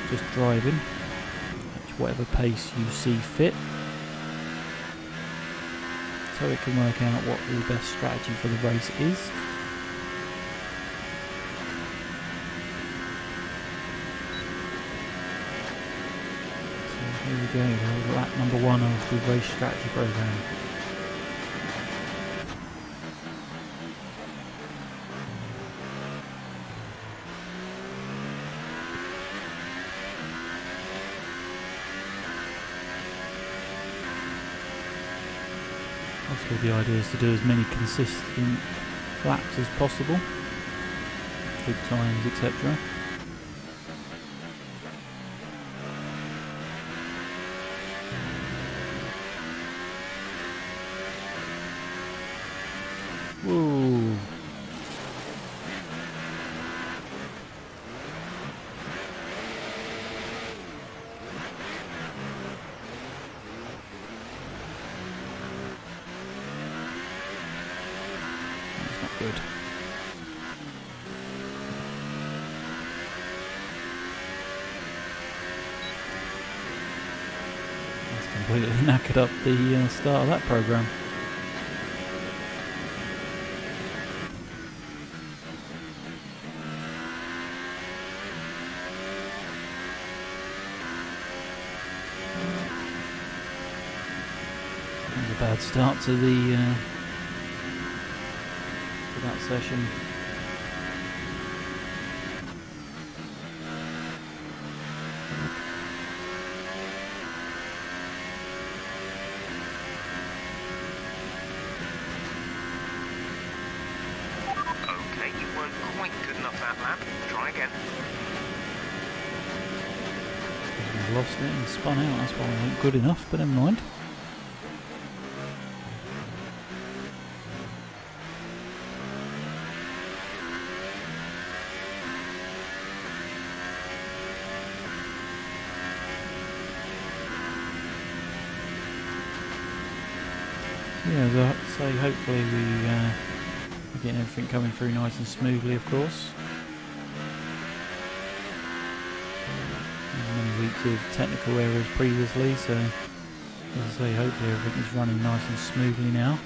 just driving at whatever pace you see fit, so it can work out what the best strategy for the race is. So here we go, lap number 1 of the race strategy program. Obviously the idea is to do as many consistent laps as possible, good times, etc. Whoa! That's not good. That's completely knackered up the start of that program. A bad start to that session. Okay, you weren't quite good enough that lap. Try again. I've lost it and spun out, that's why I wasn't good enough, but never mind. Yeah, so hopefully we're getting everything coming through nice and smoothly, of course. Many weeks of technical errors previously, so as I say, hopefully everything is running nice and smoothly now.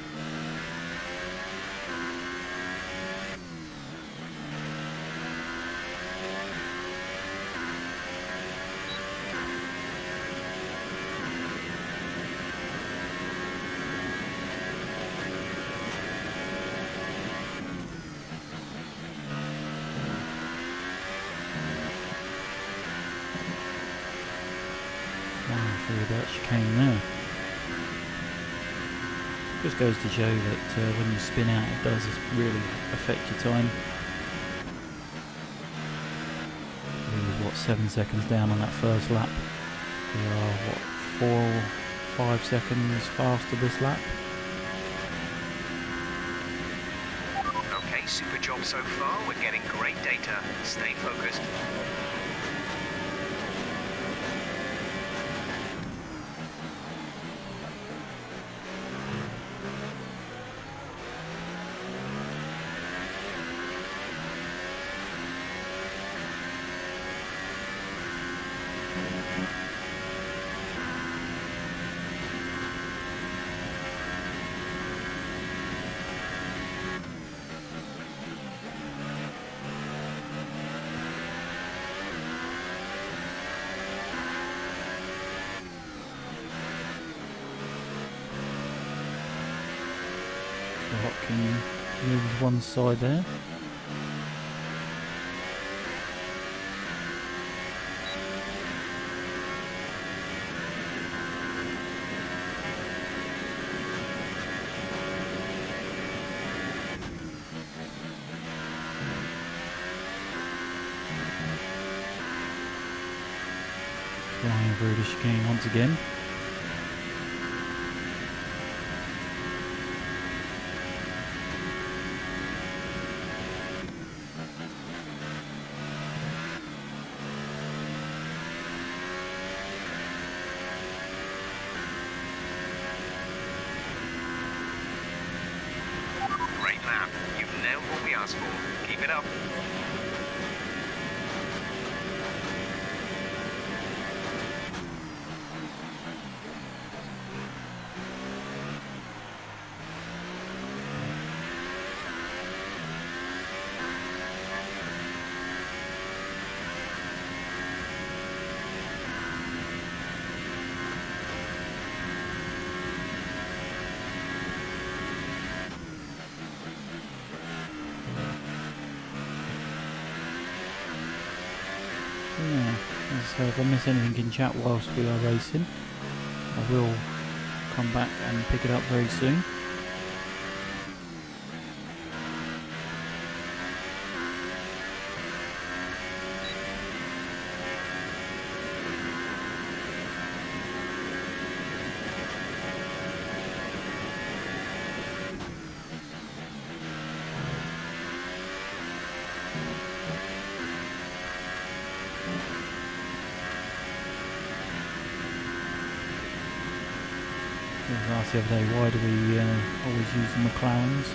Through that chicane there. Just goes to show that when you spin out, it does really affect your time. We were, 7 seconds down on that first lap. We are 4 or 5 seconds faster this lap. Okay, super job so far. We're getting great data. Stay focused. Can move one side there. Flying through the chicane once again. nailed what we asked for. Keep it up. Yeah, so if I miss anything in chat whilst we are racing, I will come back and pick it up very soon. Asked the other day, why do we always use the McLarens?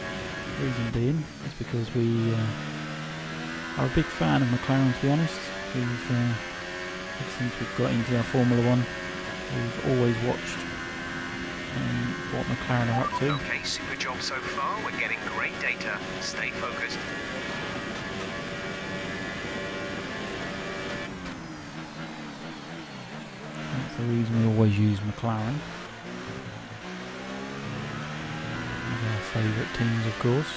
The reason being is because we are a big fan of McLaren, to be honest. Ever since we've got into our Formula 1, we've always watched what McLaren are up to. Okay, super job so far. We're getting great data. Stay focused. That's the reason we always use McLaren. Our favourite teams, of course.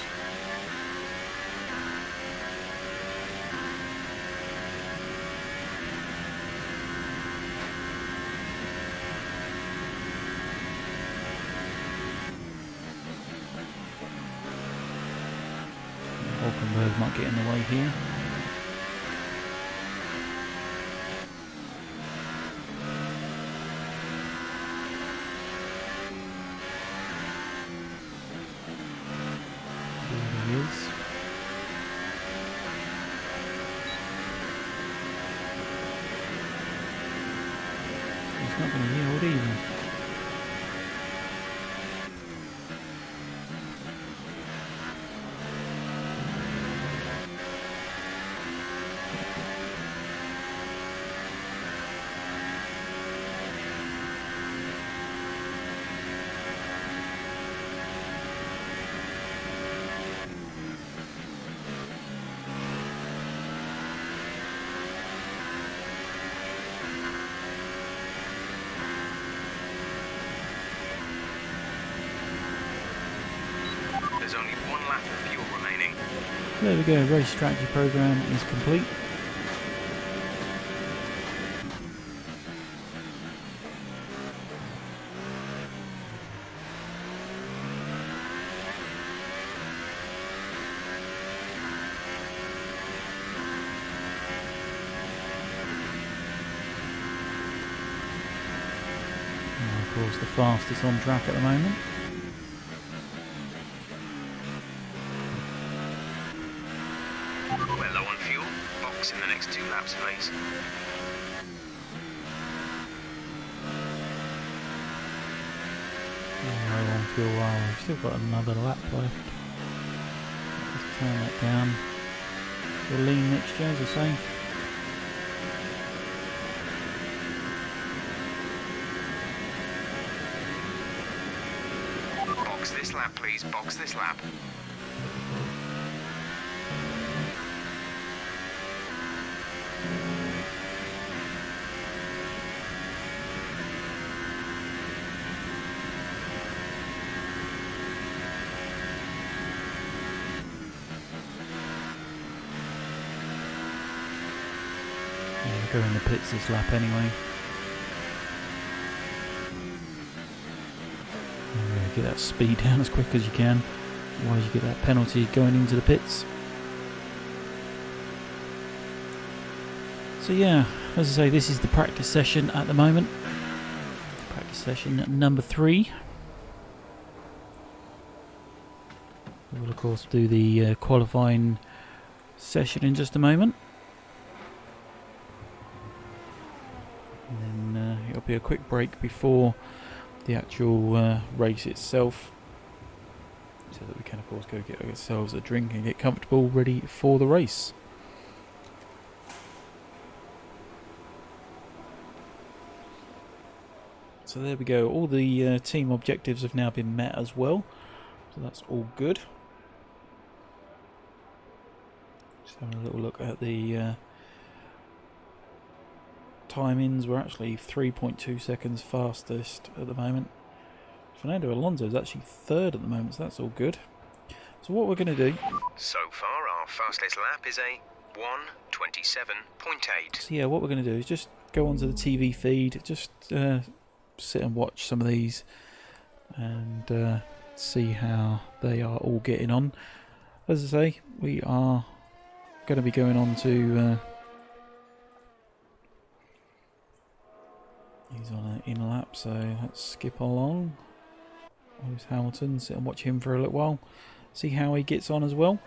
Hulkenberg might get in the way here. He's not going to yield either. There's only one lap of fuel remaining. There we go, race strategy program is complete. And of course the fastest on track at the moment. We're low on fuel. Box in the next 2 laps, please. Low on fuel, well, we've still got another lap left. Let's turn that down. The lean mixture, as I say. Box this lap, please. Box this lap. Go in the pits this lap anyway. Get that speed down as quick as you can, otherwise you get that penalty going into the pits. So yeah, as I say, this is the practice session at the moment. Practice session number 3. We will of course do the qualifying session in just a moment. And then it'll be a quick break before the actual race itself. so that we can of course go get ourselves a drink and get comfortable, ready for the race. So there we go, all the team objectives have now been met as well, so that's all good. Just having a little look at the timings. We're actually 3.2 seconds fastest at the moment. Fernando Alonso is actually third at the moment, so that's all good. So what we're going to do... So far, our fastest lap is a 1:27.8. So yeah, what we're going to do is just go onto the TV feed, just sit and watch some of these and see how they are all getting on. As I say, we are going to be going on to... he's on an in-lap, so let's skip along. Lewis Hamilton, sit and watch him for a little while, see how he gets on as well.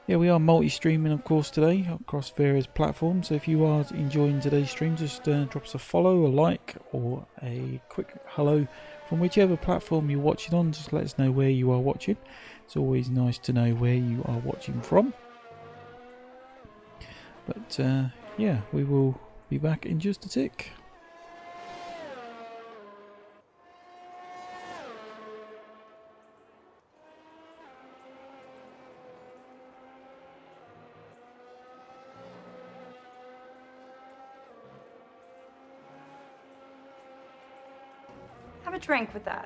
Yeah, we are multi-streaming of course today across various platforms, so if you are enjoying today's stream, just drop us a follow, a like or a quick hello from whichever platform you're watching on. Just let us know where you are watching. It's always nice to know where you are watching from. But yeah, we will be back in just a tick. Have a drink with us.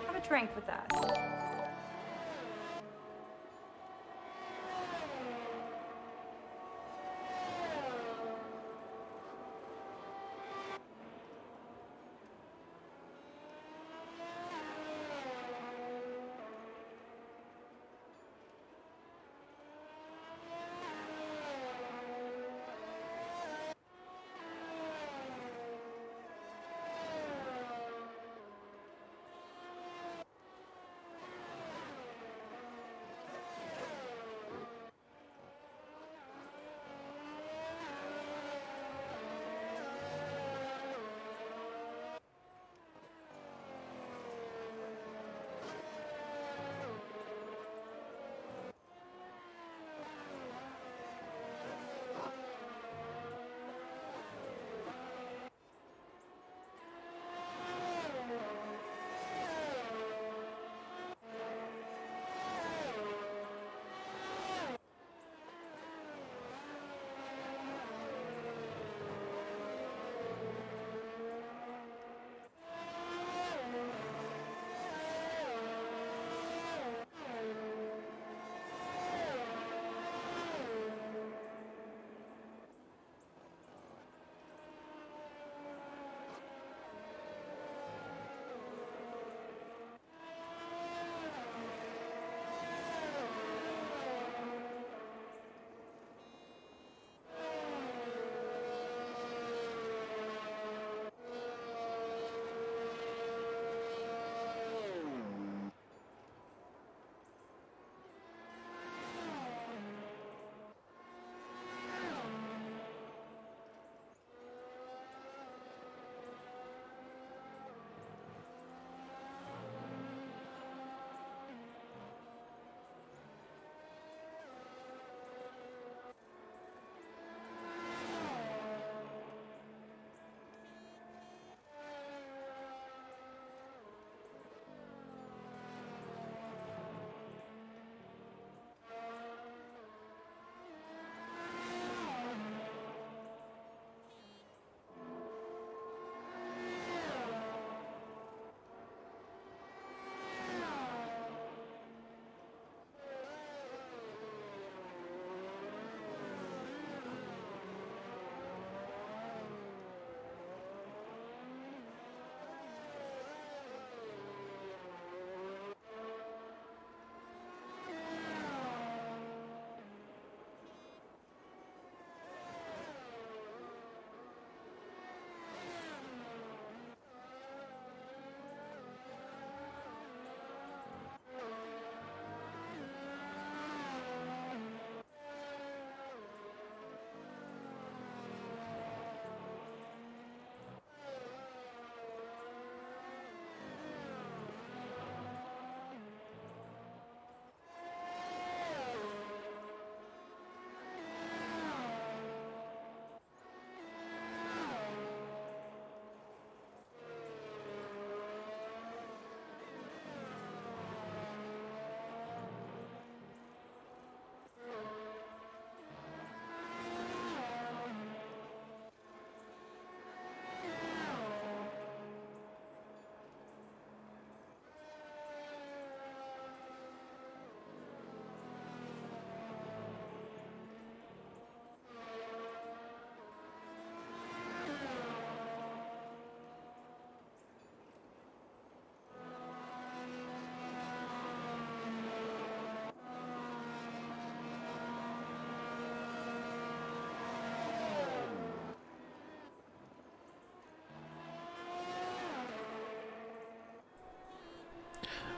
Have a drink with us.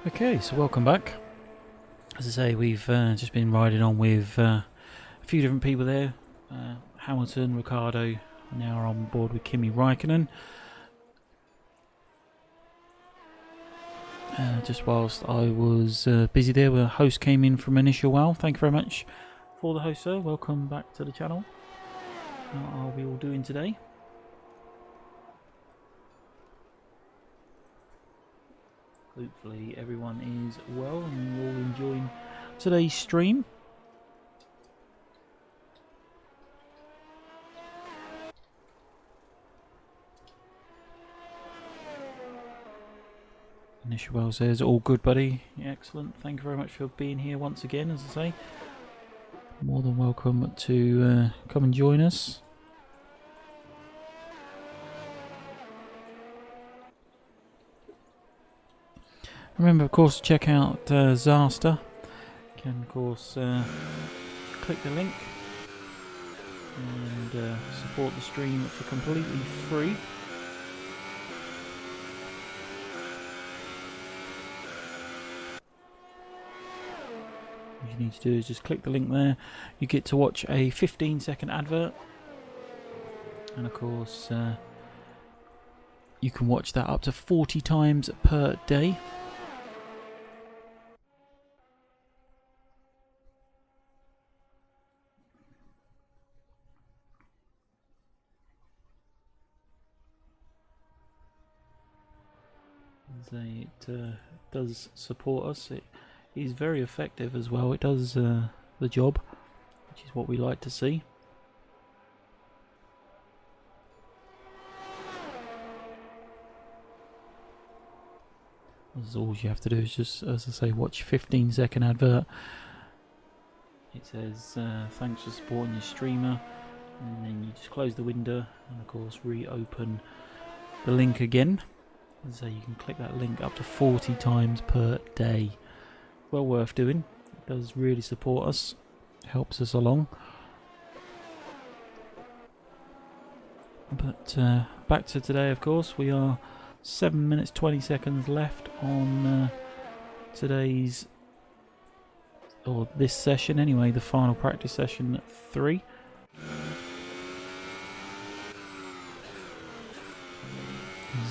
Okay, so welcome back. As I say, we've just been riding on with a few different people there. Hamilton, Ricardo, now are on board with Kimi Räikkönen. Just whilst I was busy there, a host came in from Initial Wow. Thank you very much for the host, sir. Welcome back to the channel. How are we all doing today? Hopefully everyone is well and you're all enjoying today's stream. Initial Well says, all good, buddy. Yeah, excellent. Thank you very much for being here once again, as I say. More than welcome to come and join us. Remember, of course, to check out Zasta. You can, of course, click the link and support the stream for completely free. What you need to do is just click the link there. You get to watch a 15-second advert. And, of course, you can watch that up to 40 times per day. It does support us. It is very effective as well. It does the job, which is what we like to see. All you have to do is just, as I say, watch a 15-second advert. It says thanks for supporting your streamer, and then you just close the window and of course reopen the link again. So you can click that link up to 40 times per day. Well worth doing. It does really support us. Helps us along. But back to today, of course. We are 7 minutes 20 seconds left on today's, or this session anyway, the final practice session 3.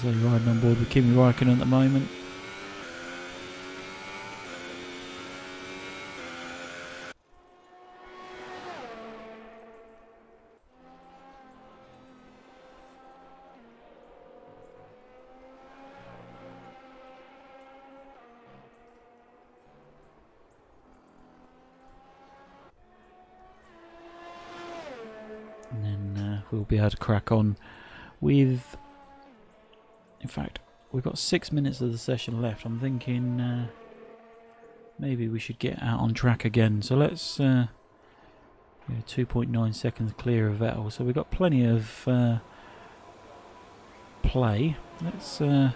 So you're riding on board with Kimi Räikkönen at the moment. And then we'll be able to crack on with... In fact, we've got 6 minutes of the session left. I'm thinking maybe we should get out on track again. So let's 2.9 seconds clear of Vettel. So we've got plenty of play. Let's go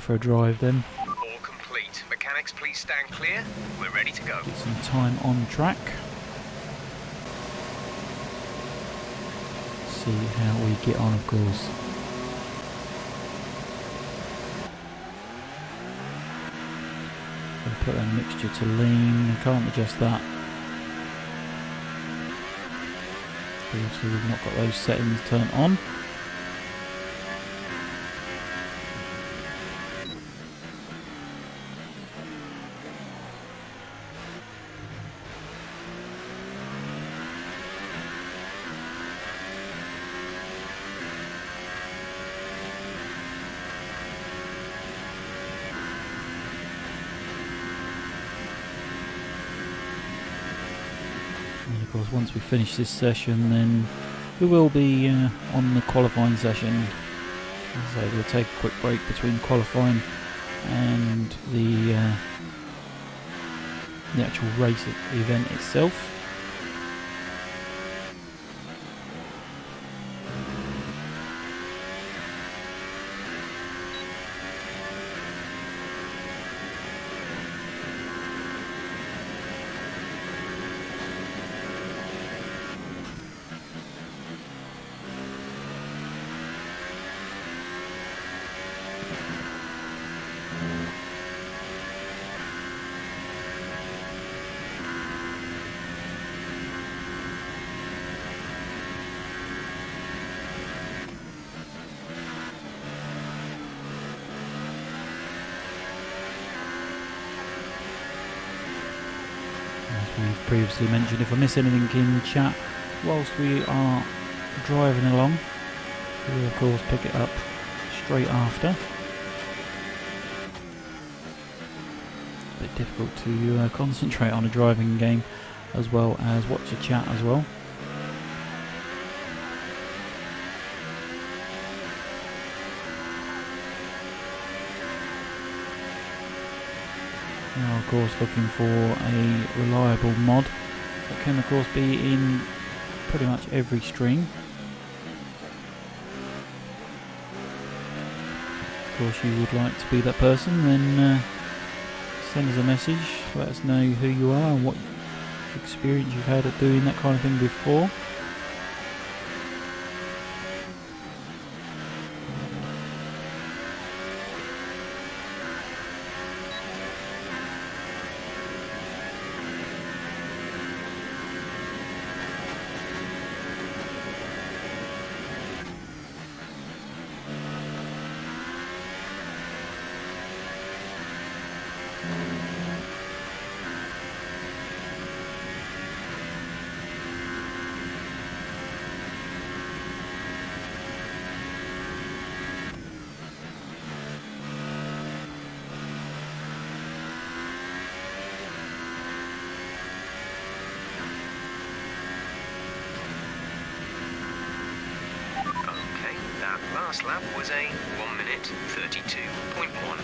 for a drive then. All complete. Mechanics, please stand clear. We're ready to go. Get some time on track. See how we get on, of course. Put a mixture to lean, can't adjust that. Obviously we've not got those settings turned on. Once we finish this session, then we will be on the qualifying session. So we'll take a quick break between qualifying and the actual race event itself. previously mentioned, if I miss anything in chat whilst we are driving along, we'll of course pick it up straight after. A bit difficult to concentrate on a driving game as well as watch a chat as well. Now of course looking for a reliable mod that can of course be in pretty much every stream. Of course you would like to be that person, then send us a message, let us know who you are and what experience you've had at doing that kind of thing before. Last lap was a 1 minute 32.1.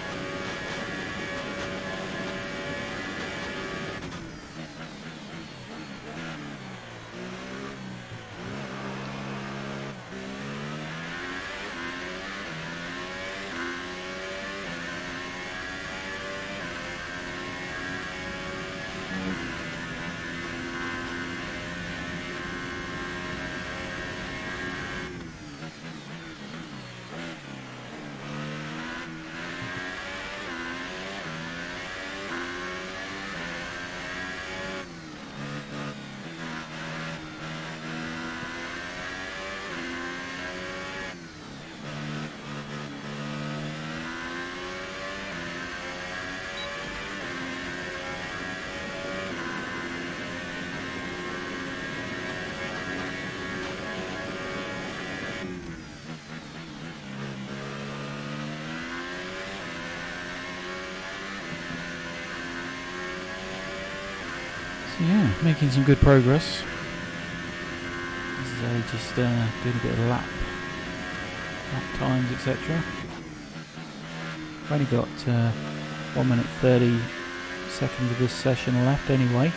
Yeah, making some good progress. This is just doing a bit of lap times, etc. I've only got 1 minute 30 seconds of this session left anyway.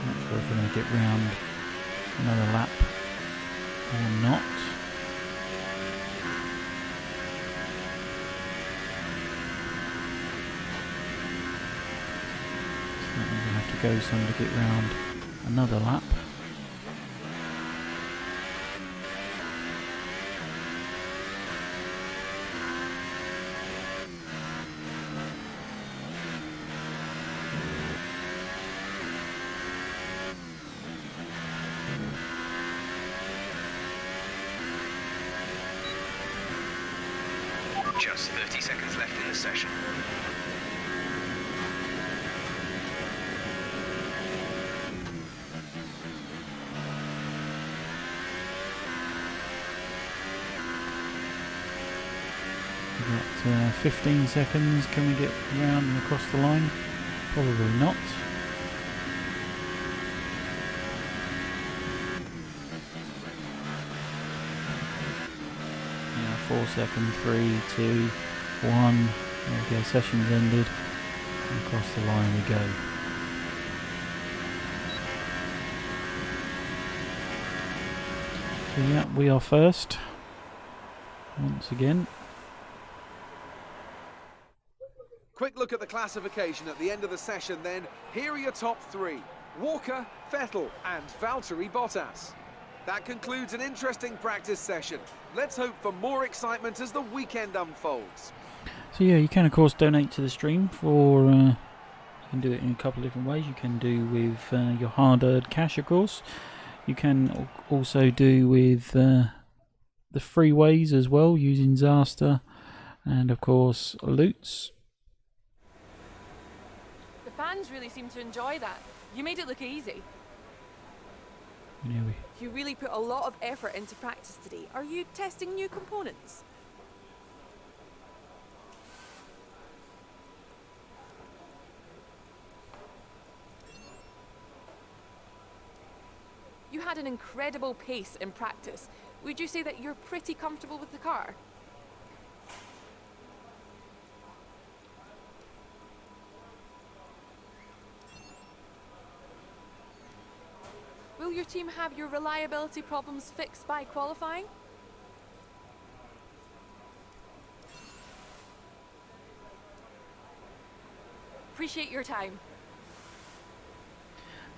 If we're going to get round another lap or not. So that means we'll have to go some to get round another lap. Just 30 seconds left in the session. We've got 15 seconds. Can we get round and across the line? Probably not. Yeah, 4 seconds. 3, 2, 1. Okay, session's ended. And across the line we go. So yeah, we are first. Once again. Quick look at the classification at the end of the session then. Here are your top three: Walker, Vettel and Valtteri Bottas. That concludes an interesting practice session. Let's hope for more excitement as the weekend unfolds. So yeah, you can of course donate to the stream for. You can do it in a couple of different ways. You can do with your hard-earned cash, of course. You can also do with the free ways as well, using Zasta, and of course loots. The fans really seem to enjoy that. You made it look easy. Anyway. You really put a lot of effort into practice today. Are you testing new components? You had an incredible pace in practice. Would you say that you're pretty comfortable with the car? Will your team have your reliability problems fixed by qualifying? Appreciate your time.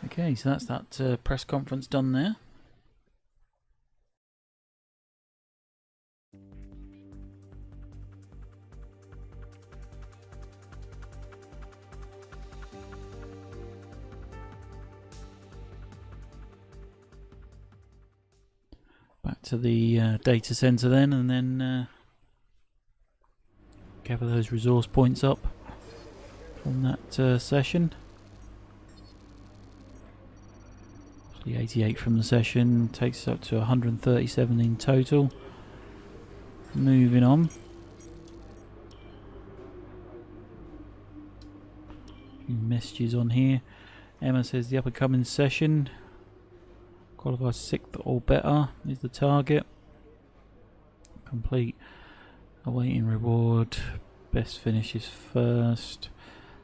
Okay, so that's that press conference done there. Back to the data center then, and then gather those resource points up from that session. The 88 from the session takes us up to 137 in total. Moving on. A few messages on here. Emma says the up and coming session. Qualify 6th or better is the target. Complete. Awaiting reward. Best finish is first.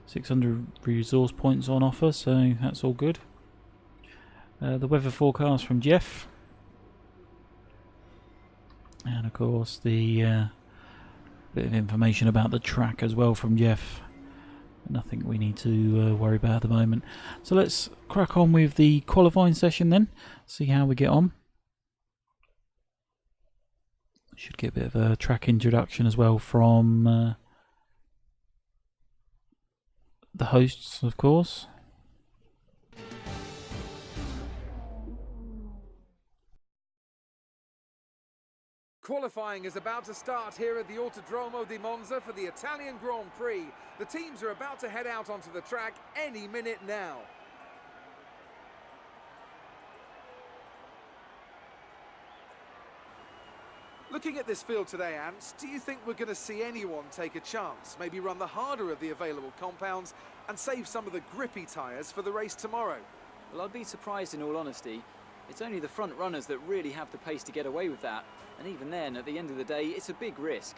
600 resource points on offer, so that's all good. The weather forecast from Jeff, and of course the bit of information about the track as well from Jeff. Nothing we need to worry about at the moment. So let's crack on with the qualifying session then, see how we get on. Should get a bit of a track introduction as well from the hosts, of course. Qualifying is about to start here at the Autodromo di Monza for the Italian Grand Prix. The teams are about to head out onto the track any minute now. Looking at this field today, Ants, do you think we're going to see anyone take a chance? Maybe run the harder of the available compounds and save some of the grippy tyres for the race tomorrow? Well, I'd be surprised in all honesty. It's only the front runners that really have the pace to get away with that. And even then, at the end of the day, it's a big risk.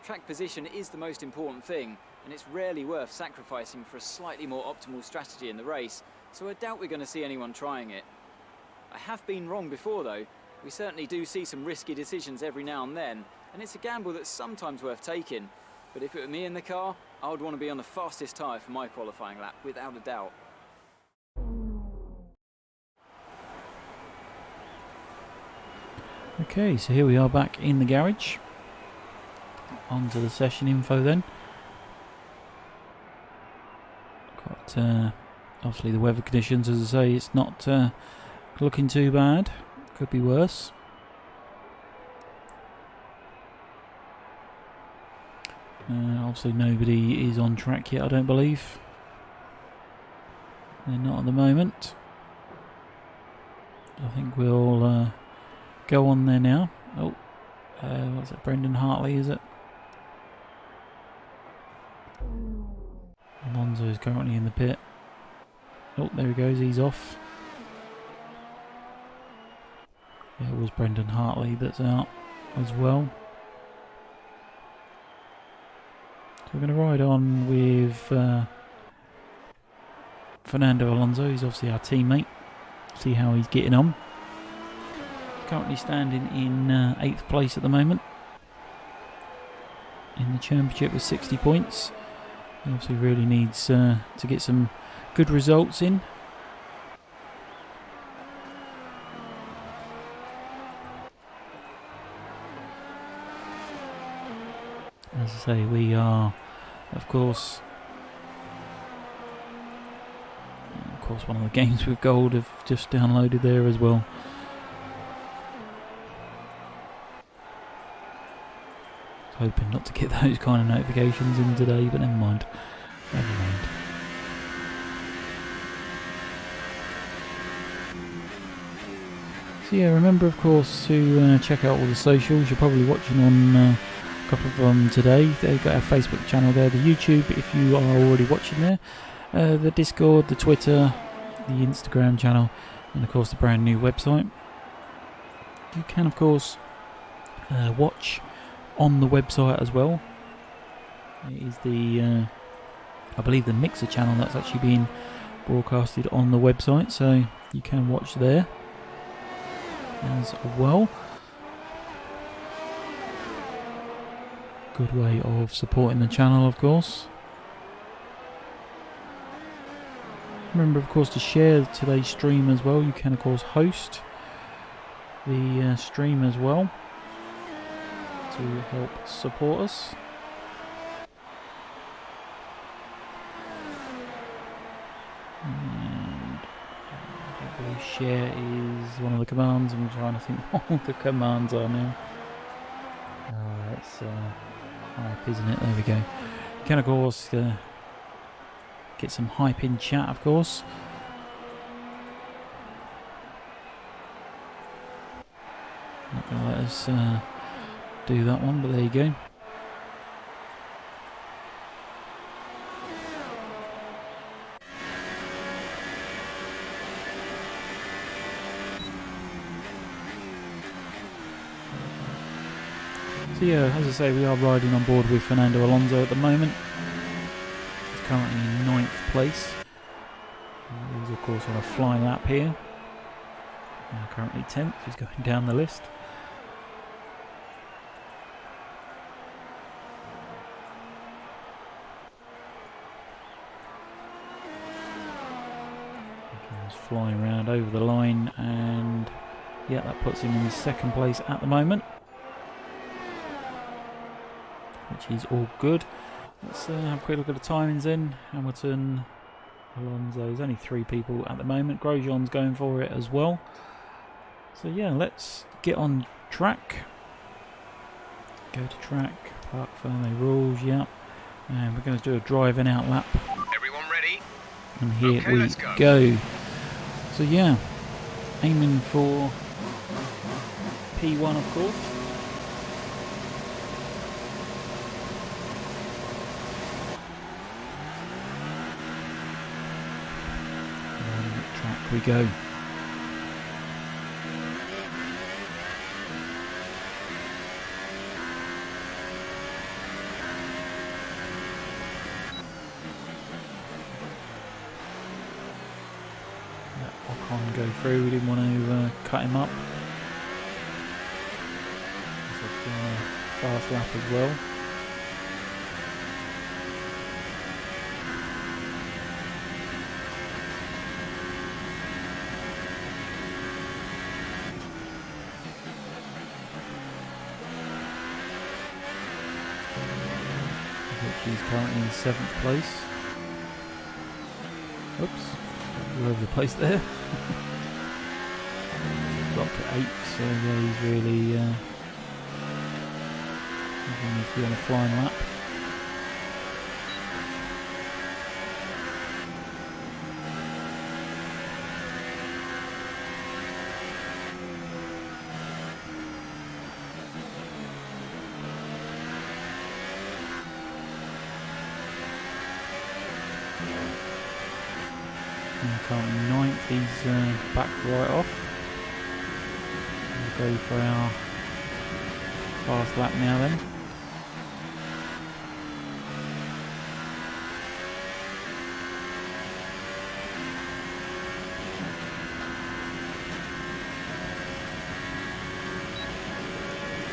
Track position is the most important thing, and it's rarely worth sacrificing for a slightly more optimal strategy in the race, so I doubt we're going to see anyone trying it. I have been wrong before though. We certainly do see some risky decisions every now and then, and it's a gamble that's sometimes worth taking. But if it were me in the car, I would want to be on the fastest tyre for my qualifying lap, without a doubt. Okay, so here we are back in the garage. On to the session info then. Got obviously the weather conditions, as I say, it's not looking too bad. Could be worse. Obviously nobody is on track yet, I don't believe. They're not at the moment. I think we'll go on there now. Oh, what's it? Brendan Hartley, is it? Alonso is currently in the pit. Oh, there he goes. He's off. Yeah, it was Brendan Hartley that's out as well. So we're going to ride on with Fernando Alonso. He's obviously our teammate. See how he's getting on. Currently standing in 8th place at the moment in the championship with 60 points. He obviously really needs to get some good results in. As I say, we are, of course, one of the games with gold have just downloaded there as well. Hoping not to get those kind of notifications in today, but never mind. Never mind. So yeah, remember of course to check out all the socials. You're probably watching on a couple of them today. They've got our Facebook channel there, the YouTube if you are already watching there, the Discord, the Twitter, the Instagram channel, and of course the brand new website. You can of course watch on the website as well. It is the I believe the Mixer channel that's actually being broadcasted on the website, so you can watch there as well. Good way of supporting the channel, of course. Remember, of course, to share today's stream as well. You can, of course, host the stream as well to help support us. And I believe share is one of the commands. I'm trying to think what the commands are now. It's hype, isn't it? There we go. You can, of course, get some hype in chat, of course. Not going to let us do that one, but there you go. So yeah, as I say, we are riding on board with Fernando Alonso at the moment. He's currently in 9th place. He's of course on a flying lap here. Currently 10th, he's going down the list. He's flying around over the line, and yeah, that puts him in 2nd place at the moment, which is all good. Let's have a quick look at the timings then. Hamilton, Alonso, there's only 3 people at the moment. Grosjean's going for it as well. So yeah, let's get on track. Go to track, park firmly rules, yeah. And we're going to do a driving out lap. Everyone ready? And here Okay, we let's go. go. So yeah, aiming for P1 of course. And track we go. Go through, we didn't want to cut him up. So fast lap as well. Which is currently in 7th place. Oops, all over the place there. Dropped to 8th, so yeah, he's really needs to be on a flying lap. And currently 9th, he's back right off. Go for our fast lap now then.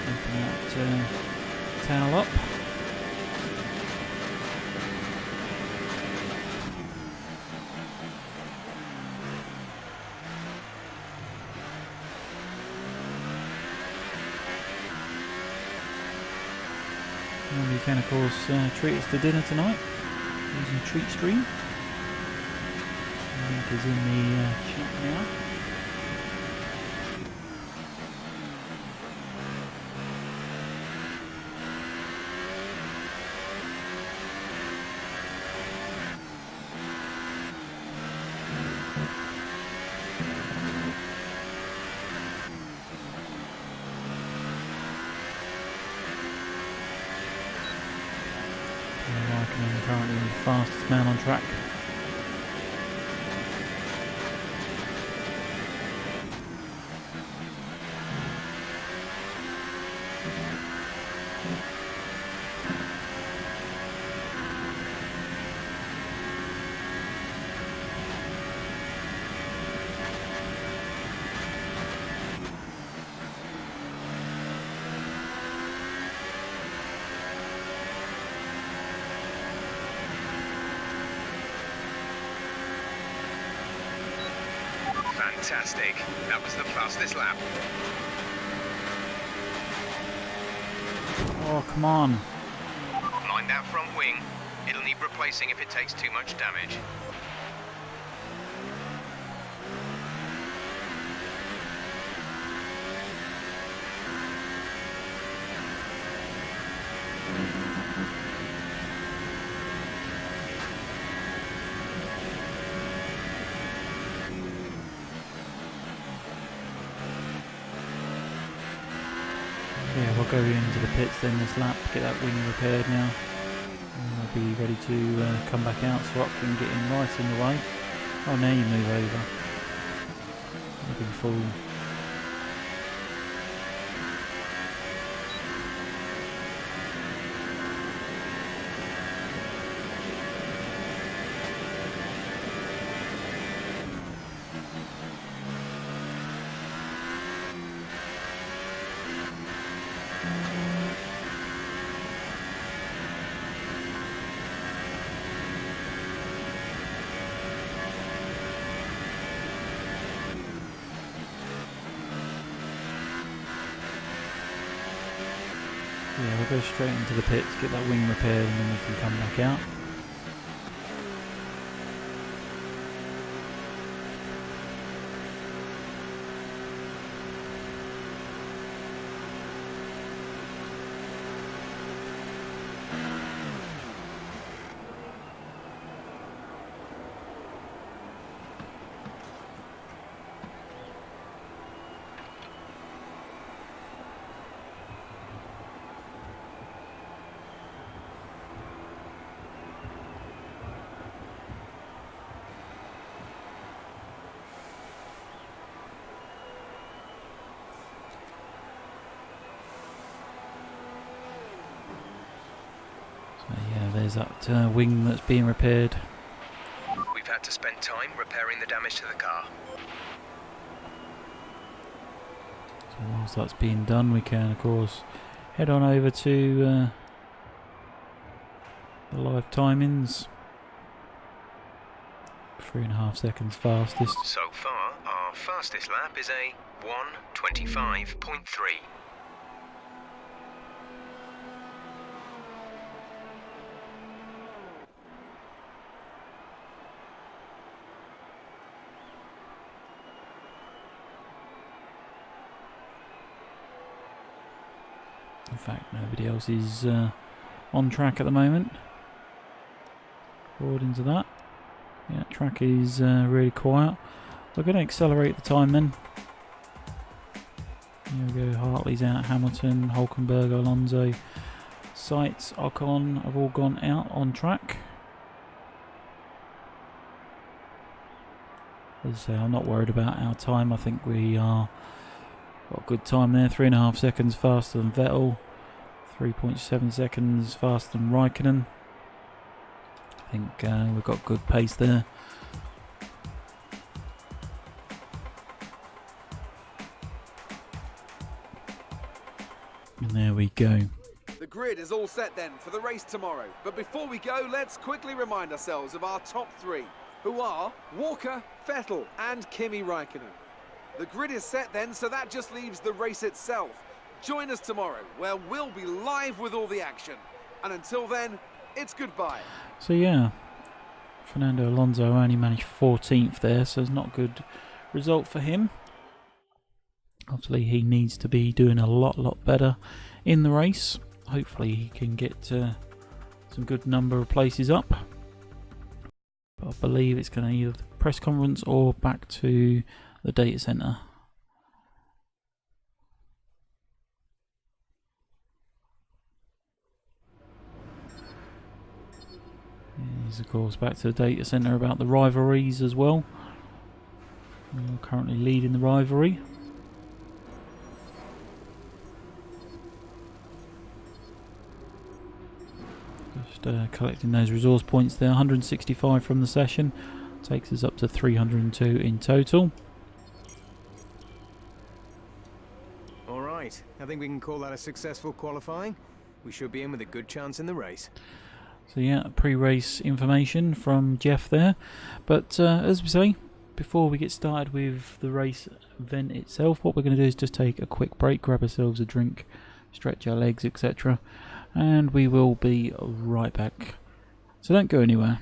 Open that tail up. And you can of course treat us to dinner tonight using Treat Stream. The link is in the chat now. Currently the fastest man on track. Fantastic. That was the fastest lap. Oh, come on. Mind that front wing. It'll need replacing if it takes too much damage. Yeah, we'll go into the pits then this lap, get that wing repaired now. And I'll be ready to come back out so I can get in right in the way. Oh, now you move over. Looking full. Yeah, we'll go straight into the pits, get that wing repaired, and then we can come back out. So yeah, there's that wing that's being repaired. We've had to spend time repairing the damage to the car. So whilst that's being done, we can of course head on over to the live timings. 3.5 seconds fastest. So far, our fastest lap is a 1:25.3. In fact, nobody else is on track at the moment. According to that. Yeah, track is really quiet. We're going to accelerate the time then. Here we go, Hartley's out, Hamilton, Hulkenberg, Alonso, Seitz, Ocon have all gone out on track. As I say, I'm not worried about our time. I think we are got a good time there. 3.5 seconds faster than Vettel, 3.7 seconds faster than Raikkonen. I think we've got good pace there. And there we go. The grid is all set then for the race tomorrow. But before we go, let's quickly remind ourselves of our top three, who are Walker, Vettel and Kimi Raikkonen. The grid is set then, so that just leaves the race itself. Join us tomorrow, where we'll be live with all the action. And until then, it's goodbye. So yeah, Fernando Alonso only managed 14th there, so it's not a good result for him. Obviously he needs to be doing a lot better in the race. Hopefully he can get some good number of places up. But I believe it's going to either the press conference or back to the data center. He's of course back to the data center about the rivalries as well. We're currently leading the rivalry. Just collecting those resource points there. 165 from the session. Takes us up to 302 in total. Alright, I think we can call that a successful qualifying. We should be in with a good chance in the race. So yeah, pre-race information from Jeff there. But as we say, before we get started with the race event itself, what we're going to do is just take a quick break, grab ourselves a drink, stretch our legs, etc. And we will be right back. So don't go anywhere.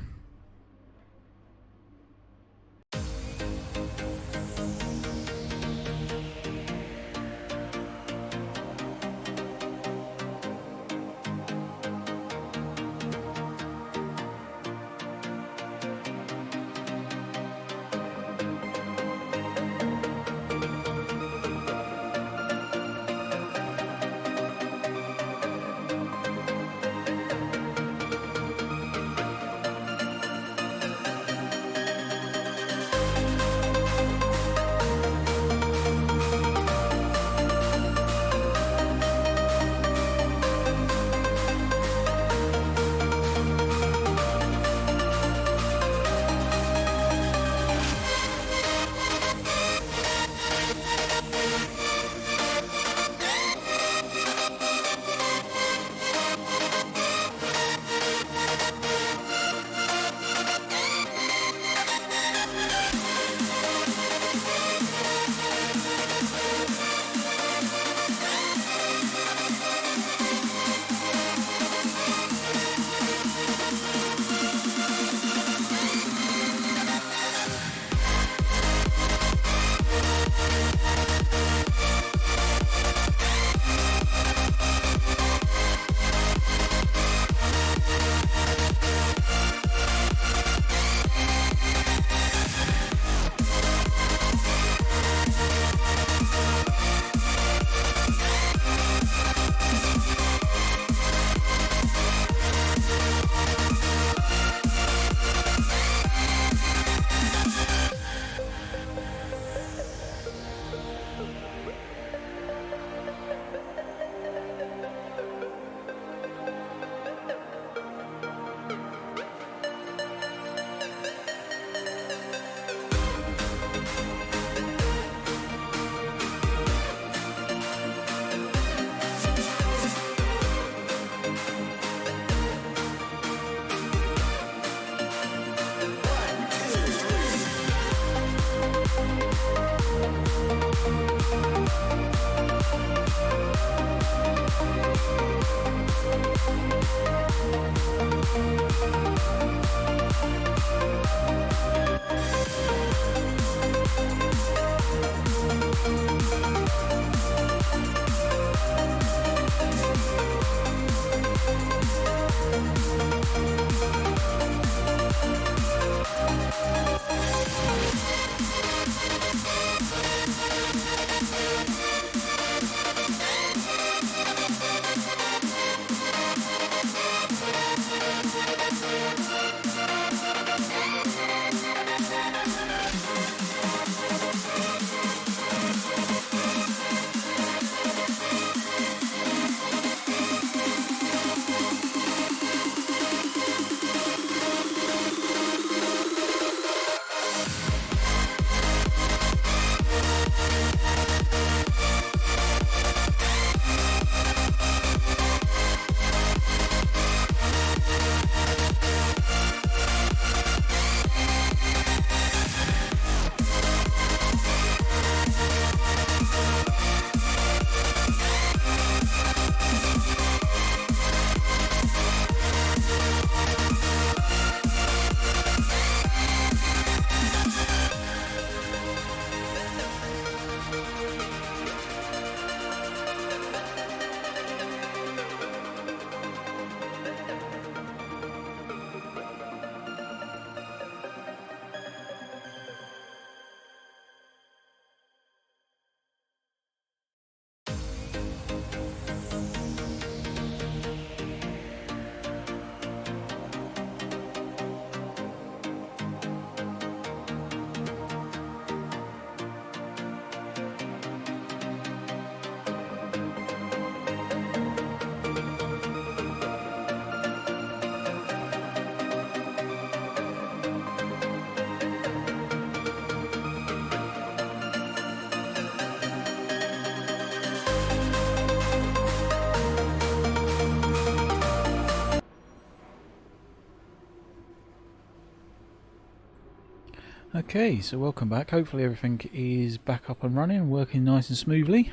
Okay, so welcome back. Hopefully everything is back up and running and working nice and smoothly.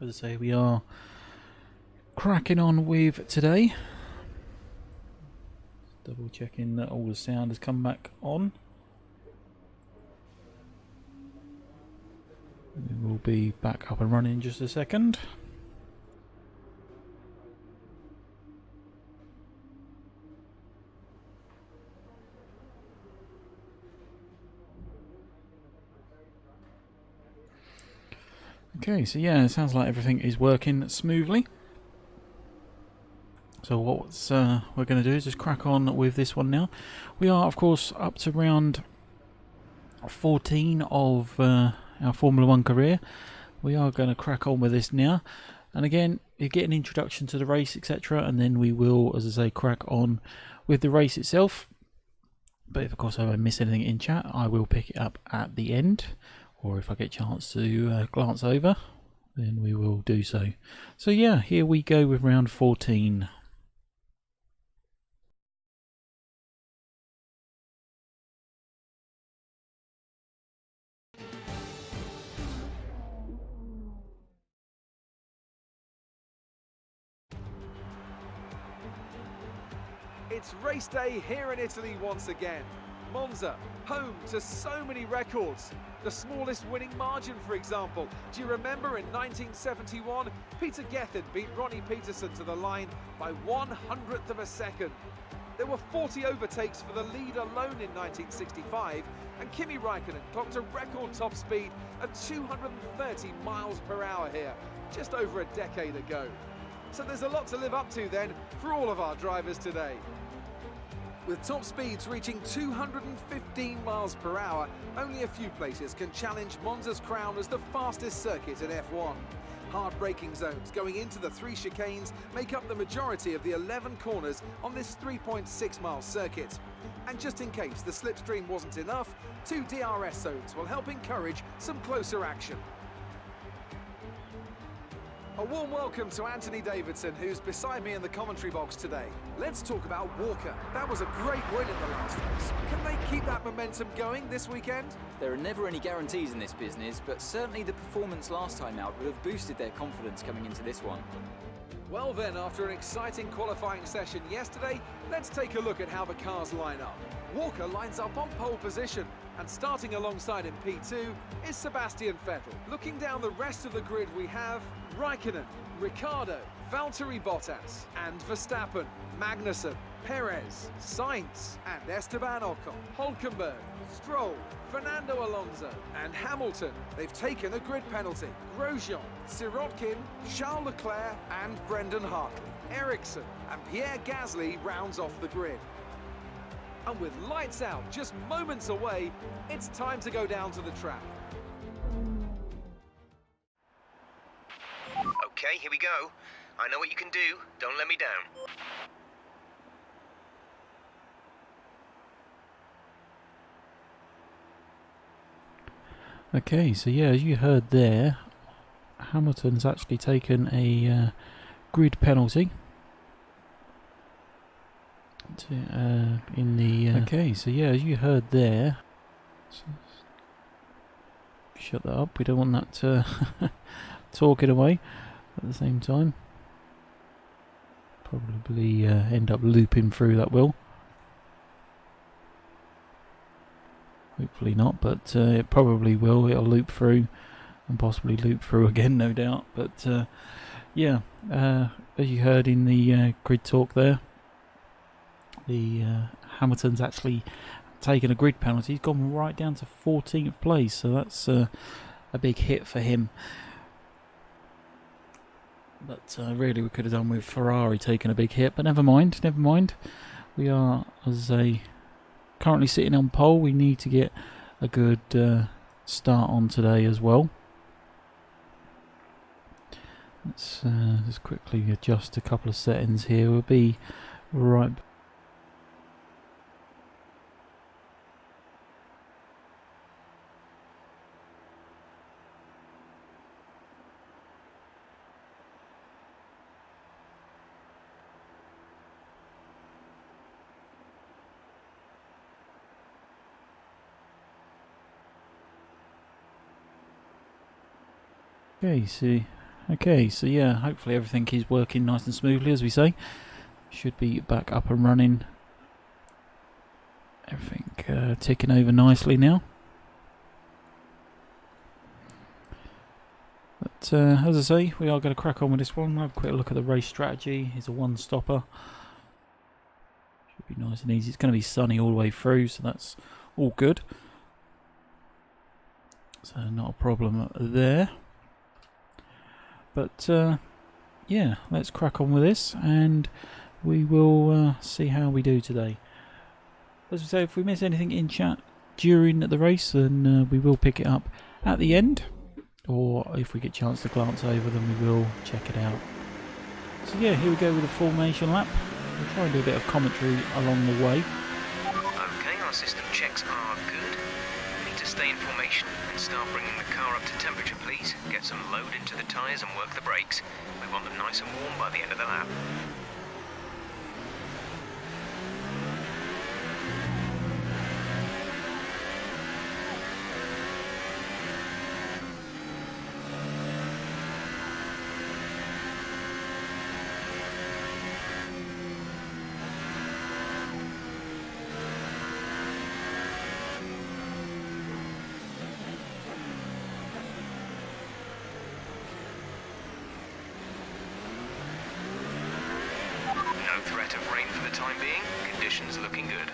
As I say, we are cracking on with today. Double checking that all the sound has come back on. We will be back up and running in just a second. Okay, so yeah, it sounds like everything is working smoothly. So what we're going to do is just crack on with this one now. We are, of course, up to round 14 of our Formula 1 career. We are going to crack on with this now. And again, you get an introduction to the race, etc. And then we will, as I say, crack on with the race itself. But if, of course, I miss anything in chat, I will pick it up at the end. Or if I get a chance to glance over, then we will do so. So yeah, here we go with round 14. It's race day here in Italy once again. Monza, home to so many records. The smallest winning margin, for example. Do you remember in 1971, Peter Gethin beat Ronnie Peterson to the line by 1/100th of a second. There were 40 overtakes for the lead alone in 1965, and Kimi Räikkönen clocked a record top speed of 230 miles per hour here, just over a decade ago. So there's a lot to live up to then for all of our drivers today. With top speeds reaching 215 miles per hour, only a few places can challenge Monza's crown as the fastest circuit in F1. Hard braking zones going into the 3 chicanes make up the majority of the 11 corners on this 3.6-mile circuit. And just in case the slipstream wasn't enough, 2 DRS zones will help encourage some closer action. A warm welcome to Anthony Davidson, who's beside me in the commentary box today. Let's talk about Walker. That was a great win in the last race. Can they keep that momentum going this weekend? There are never any guarantees in this business, but certainly the performance last time out would have boosted their confidence coming into this one. Well then, after an exciting qualifying session yesterday, let's take a look at how the cars line up. Walker lines up on pole position, and starting alongside him P2 is Sebastian Vettel. Looking down the rest of the grid, we have Räikkönen, Ricciardo, Valtteri Bottas, and Verstappen, Magnussen, Perez, Sainz, and Esteban Ocon, Hülkenberg, Stroll, Fernando Alonso, and Hamilton. They've taken a grid penalty. Grosjean, Sirotkin, Charles Leclerc, and Brendan Hartley. Ericsson and Pierre Gasly rounds off the grid. And with lights out just moments away, it's time to go down to the track. Okay, here we go. I know what you can do. Don't let me down. Okay, so yeah, as you heard there, Hamilton's actually taken a grid penalty. In the okay, so yeah, as you heard there, shut that up. We don't want that talking away at the same time. Probably end up looping through, that will. Hopefully not, but it probably will. It'll loop through and possibly loop through again, no doubt. But yeah, as you heard in the grid talk there, the Hamilton's actually taken a grid penalty. He's gone right down to 14th place, so that's a big hit for him. But really we could have done with Ferrari taking a big hit, but never mind, never mind. We are, as a currently sitting on pole. We need to get a good start on today as well. Let's just quickly adjust a couple of settings here. We'll be right back. Okay, so yeah, hopefully everything is working nice and smoothly, as we say. Should be back up and running. Everything ticking over nicely now. But as I say, we are going to crack on with this one. We'll have a quick look at the race strategy. It's a one-stopper. Should be nice and easy. It's going to be sunny all the way through, so that's all good. So not a problem there. But yeah, let's crack on with this, and we will see how we do today. As we say, if we miss anything in chat during the race, then we will pick it up at the end, or if we get a chance to glance over, then we will check it out. So yeah, here we go with the formation lap. We'll try and do a bit of commentary along the way. Okay, our system checks are good. We need to stay in formation and start bringing the car up to temperature, please. Get some load into the tyres and work the brakes. We want them nice and warm by the end of the lap. No threat of rain for the time being. Conditions looking good.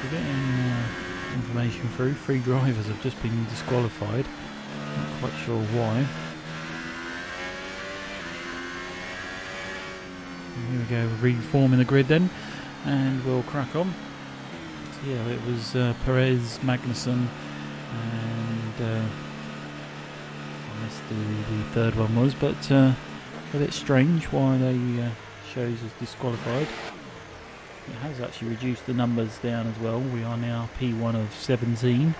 We're getting information through. 3 drivers have just been disqualified. Not quite sure why. And here we go, reforming the grid then, and we'll crack on. So yeah, it was Perez, Magnussen, and I missed the third one was, but a bit strange why they shows as disqualified. It has actually reduced the numbers down as well. We are now P1 of 17.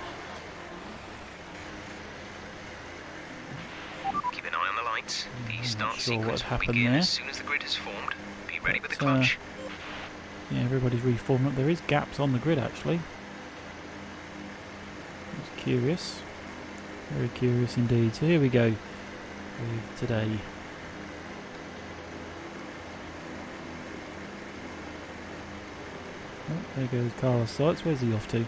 Keep an eye on the lights. The start Not sure what sequence will happened begin there. as soon as the grid has formed. Be ready with the clutch. Yeah, everybody's reforming up. There is gaps on the grid actually. It's curious. Very curious indeed. So here we go with today. Oh, there goes Carlos Sights. Where's he off to?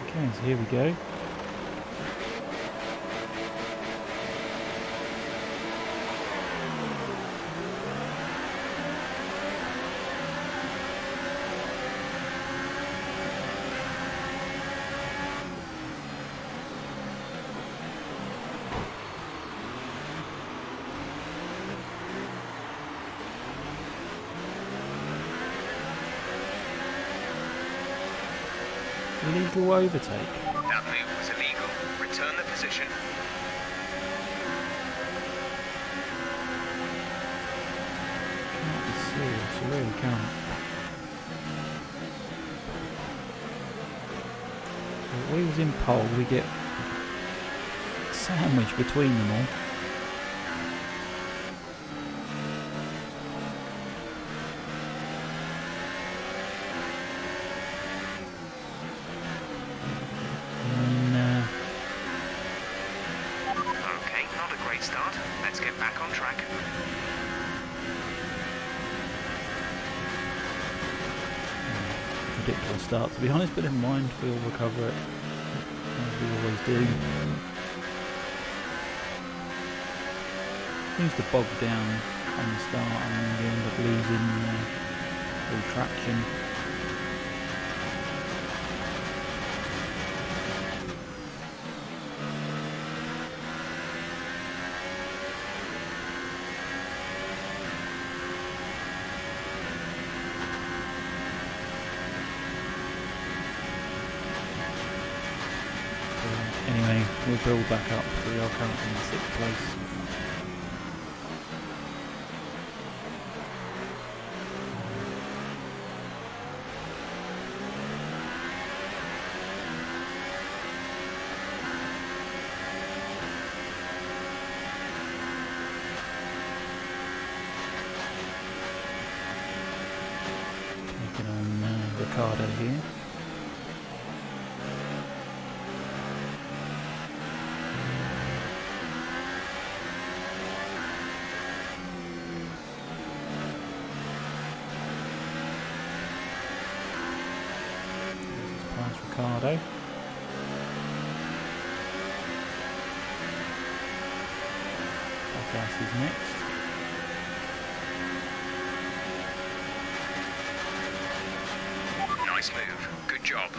Okay, so here we go. Illegal overtake. That move was illegal. Return the position. Can't be serious, you really can't. If we was in pole, we get sandwiched between them all. Okay, not a great start. Let's get back on track. Ridiculous. start, to be honest, but never mind, we'll recover it, as we always do. Seems to bog down on the start and you end up losing all traction. Anyway, we'll build back up. We are currently in 6th place. Taking on Ricardo here. Ricardo. Bottas is next. Nice move. Good job.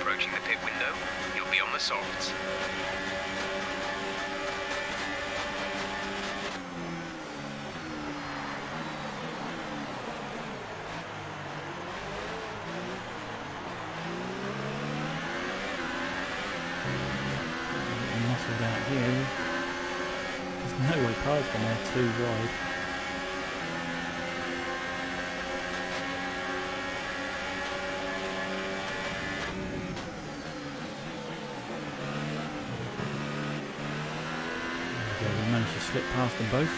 Approaching the pit window, you'll be on the softs. Muscled out here. There's no way cars from there too wide. We managed to slip past them both.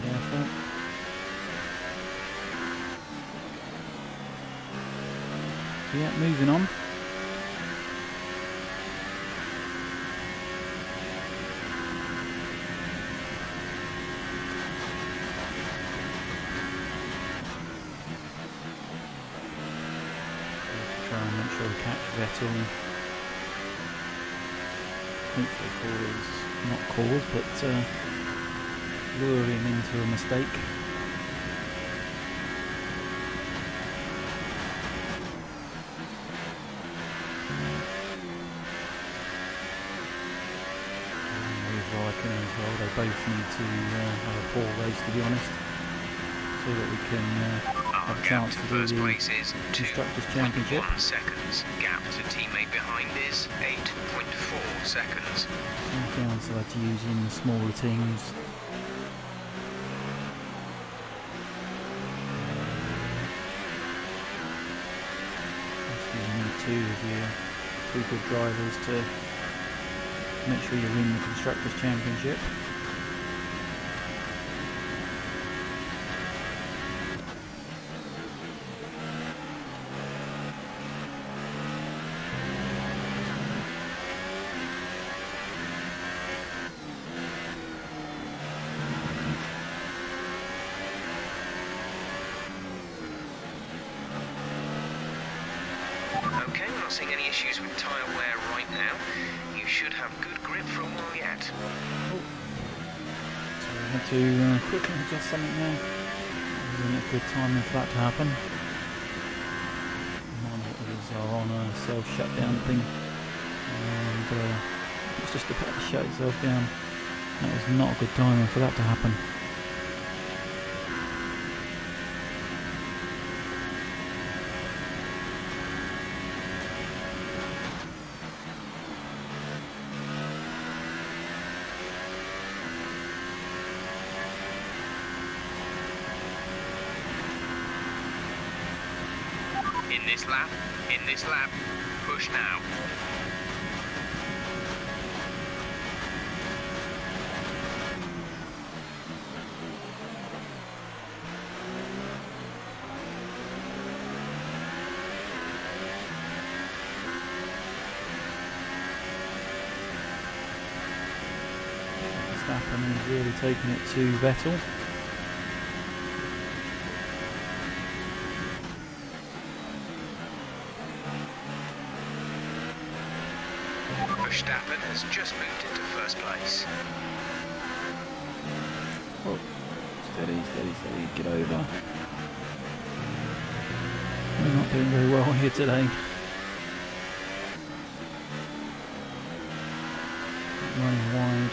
Careful. Yeah, moving on. Try and make sure we catch Vettel. Hopefully not cause, but lure him into a mistake. With Raikkonen as well, they both need to have a poor race, to be honest, so that we can have a chance to do the Constructors' Championship. 1 seconds. Gap to teammate behind is 8.4 seconds. Some downsides to using the smaller teams. You need two good drivers to make sure you win the Constructors' Championship. Okay, we're not seeing any issues with tyre wear right now. You should have good grip for a while yet. So we had to quickly adjust something there. Isn't it good timing for that to happen? Monitors are on a self-shutdown thing, and it's just about to shut itself down. That was not a good timing for that to happen. In this lap, push now. Verstappen is really taking it to Vettel. Verstappen has just moved into first place. Oh, steady, steady, steady, get over. We're not doing very well here today. Running wide.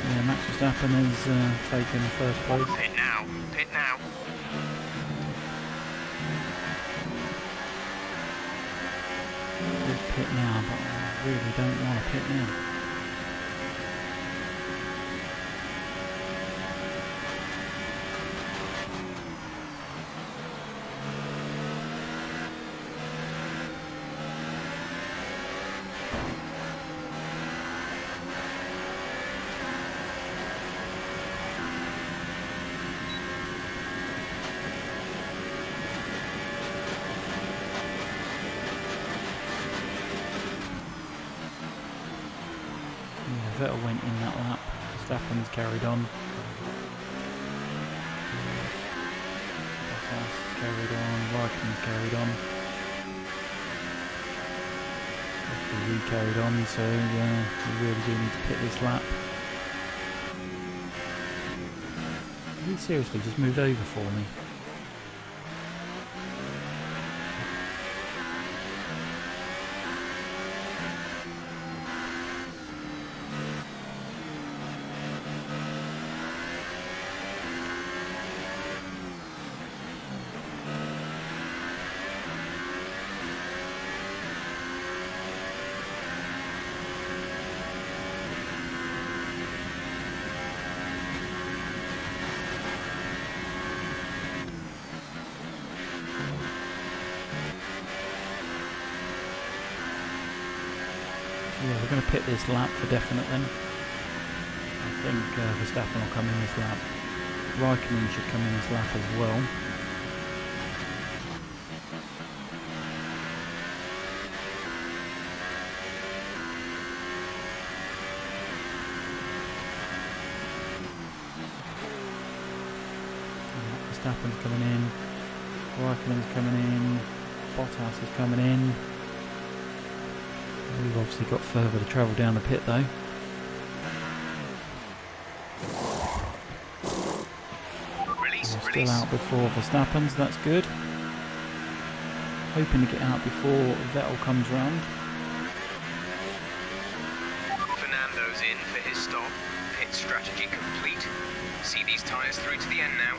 Yeah, Max Verstappen has taken first place. Pit now, pit now. Pit now, but I really don't want to pit now. Vettel went in that lap, Verstappen's carried on. Bottas carried on, Raikkonen's carried on. We carried on, so we really do need to pit this lap. He seriously just moved over for me. Yeah, we're going to pit this lap for definite then. I think Verstappen will come in this lap. Raikkonen should come in this lap as well. Verstappen's coming in. Raikkonen's coming in. Bottas is coming in. We've obviously got further to travel down the pit though. Still out before Verstappen's, that's good. Hoping to get out before Vettel comes round. Fernando's in for his stop. Pit strategy complete. See these tyres through to the end now.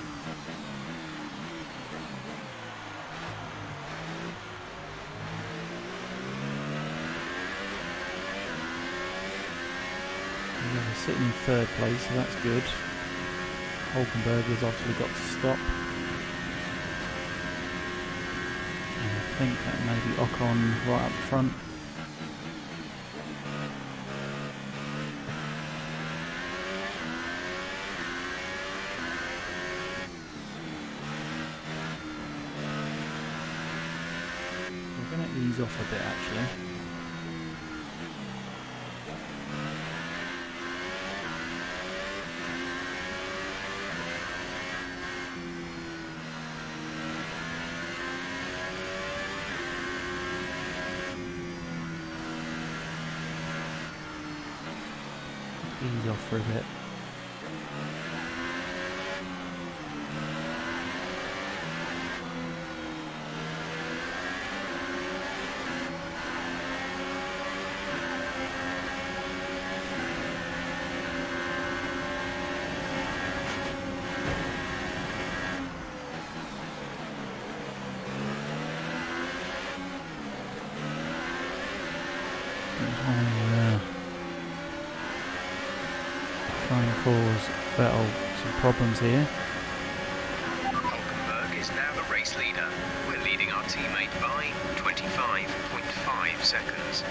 Yeah, we're sitting in third place, so that's good. Hulkenberg has obviously got to stop. And I think that may be Ocon right up front. We're going to ease off a bit actually. Ease off for a bit. try and cause Vettel some problems here. Hulkenberg is now the race leader. We're leading our teammate by 25.5 seconds.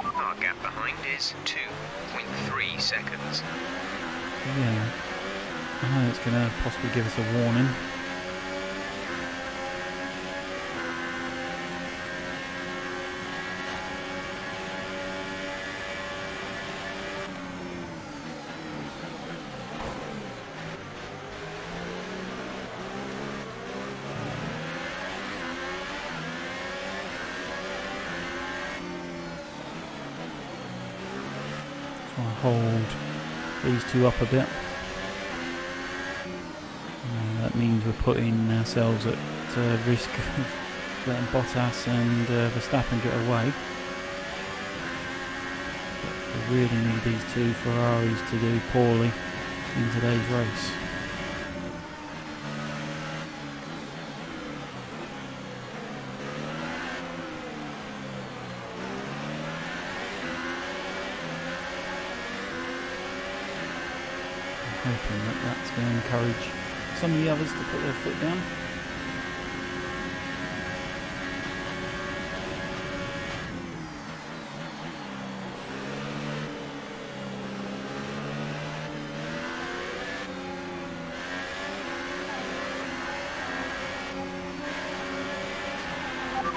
Our gap behind is 2.3 seconds. Yeah, I know it's going to possibly give us a warning. So I'll hold these two up a bit. That means we're putting ourselves at risk of letting Bottas and Verstappen get away. But we really need these two Ferraris to do poorly in today's race. I'm hoping that that's going to encourage some of the others to put their foot down.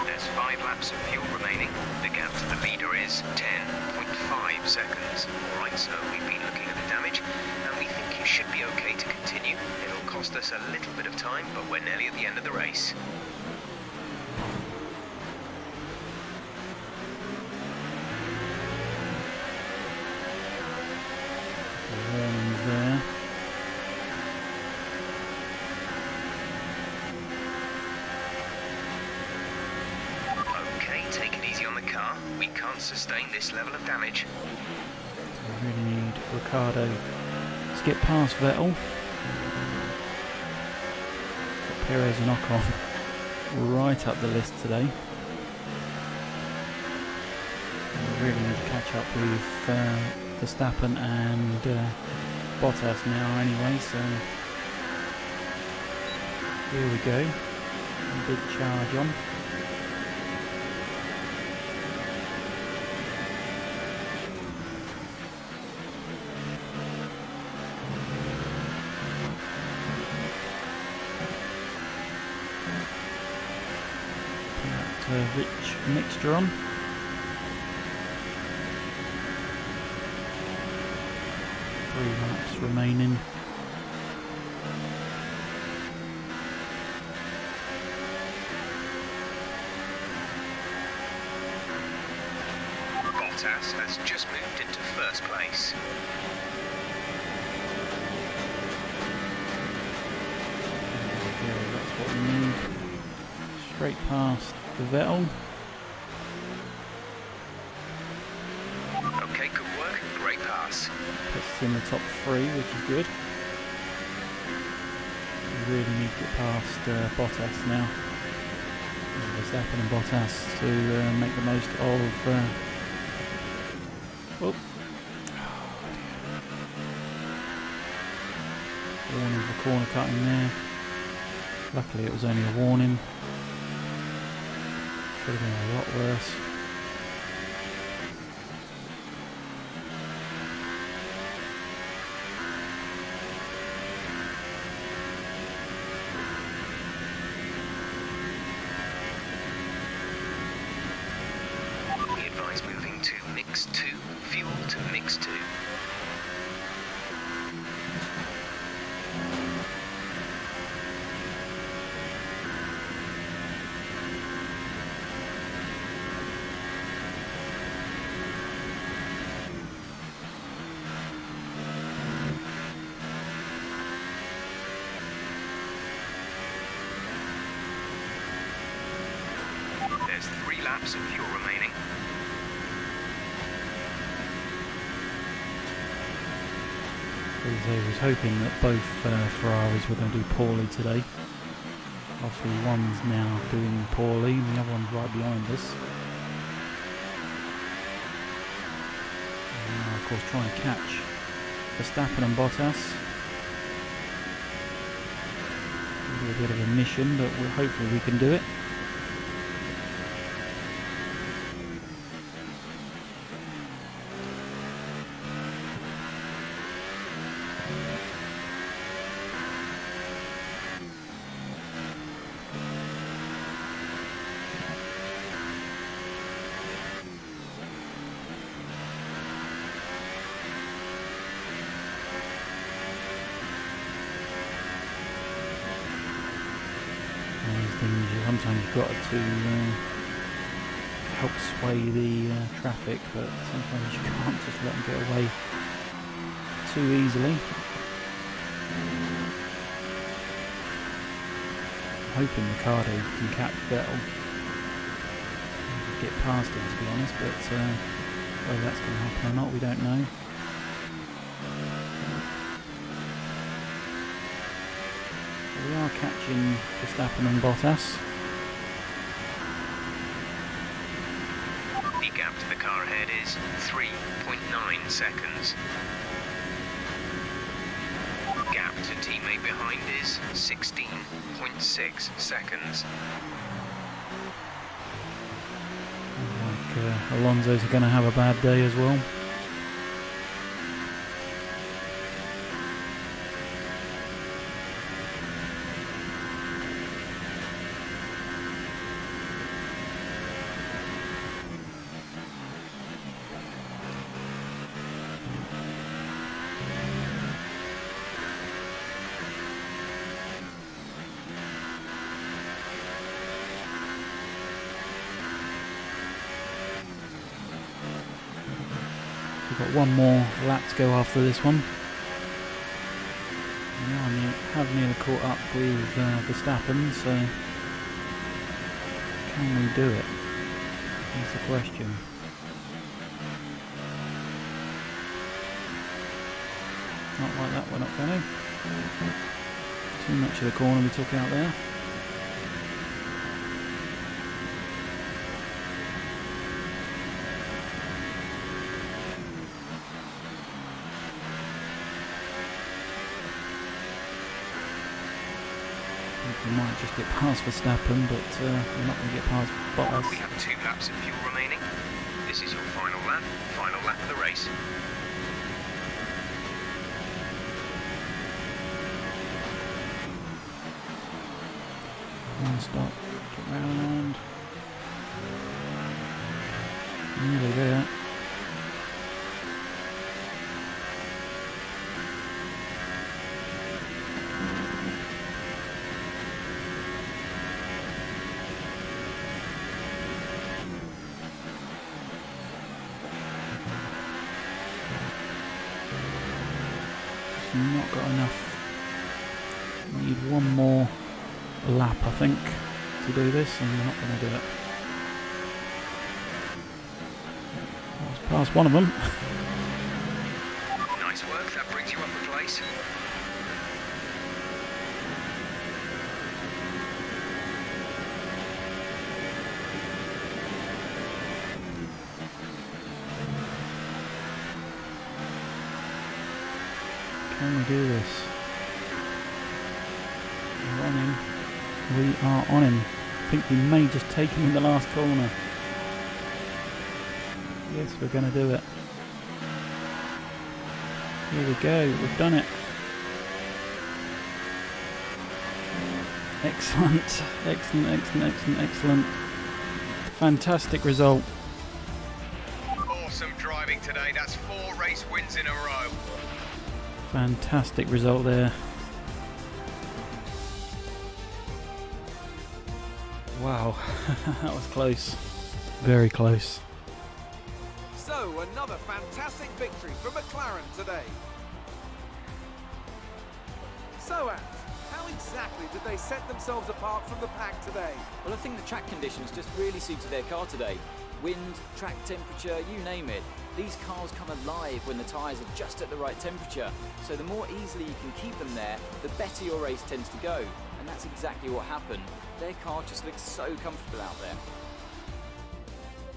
There's 5 laps of fuel remaining. The gap to the leader is 10.5 seconds. Alright, so we've been looking at the damage, and we think you should be okay to continue. It'll cost us a little bit of time, but we're nearly at the end of the race. Warnings there. Okay, take it easy on the car. We can't sustain this level of damage. So we really need Ricciardo to get past Vettel. Perez and Ocon right up the list today. We really need to catch up with Verstappen and Bottas now anyway, so here we go. A big charge on. Rich mixture on. 3 laps remaining. Bottas has just moved into first place. That's what we need. Straight past the Vettel. Okay, good work. Great pass. Puts us in the top 3, which is good. We really need to get past Bottas now. Verstappen and Bottas to make the most of... oh. Warning for corner cutting there. Luckily it was only a warning. Could have been a lot worse. We advise moving to mix 2, fuel to mix 2. There's 3 laps of fuel remaining. As I was hoping that both Ferraris were going to do poorly today. Obviously one's now doing poorly and the other one's right behind us. And now of course trying to catch Verstappen and Bottas. A bit of a mission, but hopefully we can do it. Sometimes you've got to help sway the traffic, but sometimes you can't just let them get away too easily. I'm hoping Ricardo can catch Vettel and get past him, to be honest, but whether that's going to happen or not, we don't know. We are catching Verstappen and Bottas. The gap to the car ahead is 3.9 seconds. Gap to teammate behind is 16.6 seconds. Alonso's going to have a bad day as well. We've got one more lap to go after this one. Yeah, I have nearly caught up with Verstappen, so can we do it? That's the question. Not like that, we're not going to. Too much of the corner we took out there. We might just get past Verstappen, but we're not going to get past Bottas. We have 2 laps of fuel remaining. This is your final lap of the race. One stop, get round. Nearly there. Not got enough. Need one more lap, I think, to do this, and we're not going to do it. It's past one of them. Nice work, that brings you up a place. Can we do this? We're on him. We are on him. I think we may just take him in the last corner. Yes, we're going to do it. Here we go, we've done it. Excellent, excellent, excellent, excellent, excellent. Fantastic result. Awesome driving today, that's 4 race wins in a row. Fantastic result there. Wow, that was close. Very close. So, another fantastic victory for McLaren today. So, Ant, how exactly did they set themselves apart from the pack today? Well, I think the track conditions just really suited their car today. wind, track temperature, you name it. These cars come alive when the tyres are just at the right temperature, so the more easily you can keep them there, the better your race tends to go. And that's exactly what happened. Their car just looks so comfortable out there.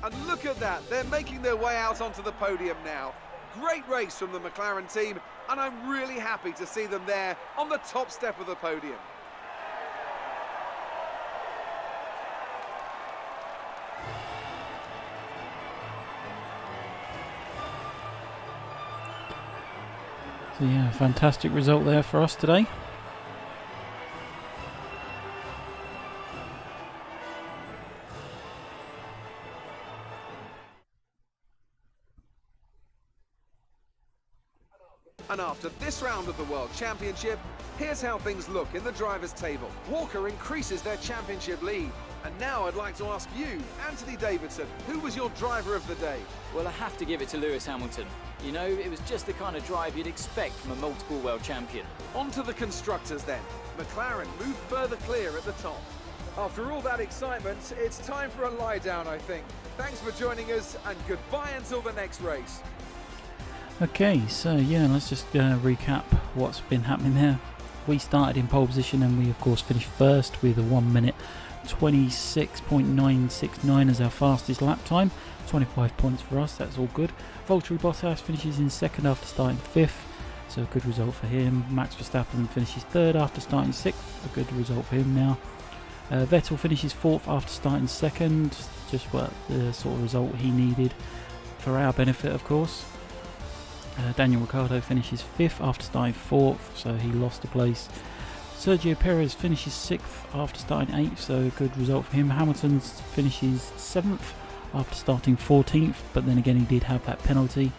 And look at that, they're making their way out onto the podium now. Great race from the McLaren team, and I'm really happy to see them there on the top step of the podium. So yeah, fantastic result there for us today. And after this round of the World Championship, here's how things look in the drivers' table. Walker increases their championship lead. And now I'd like to ask you, Anthony Davidson, who was your driver of the day? Well, I have to give it to Lewis Hamilton. You know, it was just the kind of drive you'd expect from a multiple world champion. On to the constructors then. McLaren moved further clear at the top. After all that excitement, it's time for a lie down, I think. Thanks for joining us, and goodbye until the next race. Okay, so yeah, let's just recap what's been happening there. We started in pole position and we of course finished first with a 1 minute 26.969 as our fastest lap time. 25 points for us, that's all good. Valtteri Bottas finishes in second after starting fifth, so a good result for him. Max Verstappen finishes third after starting sixth, a good result for him now. Vettel finishes fourth after starting second, just what the sort of result he needed for our benefit of course. Daniel Ricciardo finishes fifth after starting fourth, so he lost a place. Sergio Perez finishes sixth after starting eighth, so a good result for him. Hamilton finishes seventh after starting 14th, but then again he did have that penalty.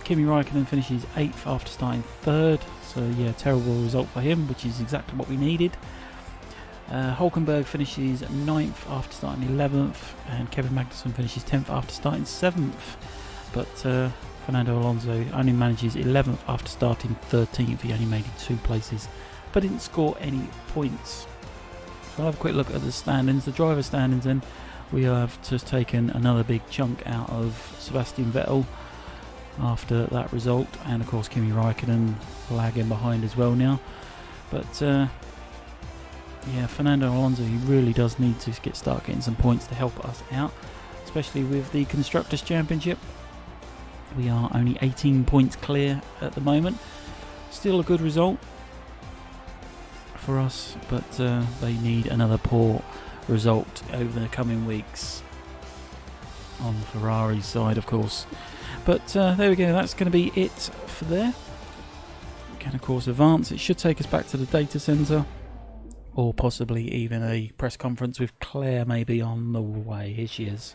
Kimi Raikkonen finishes eighth after starting third, so yeah, terrible result for him, which is exactly what we needed. Hulkenberg finishes 9th after starting 11th, and Kevin Magnussen finishes 10th after starting 7th. But Fernando Alonso only manages 11th after starting 13th. He only made it 2 places, but didn't score any points. So I'll have a quick look at the standings, the driver standings. Then we have just taken another big chunk out of Sebastian Vettel after that result, and of course Kimi Raikkonen lagging behind as well now. But yeah, Fernando Alonso, he really does need to start getting some points to help us out, especially with the Constructors' Championship. We are only 18 points clear at the moment. Still a good result for us, but they need another poor result over the coming weeks on Ferrari's side, of course. But there we go, that's going to be it for there. We can of course advance. It should take us back to the data centre, or possibly even a press conference with Claire maybe on the way. Here she is.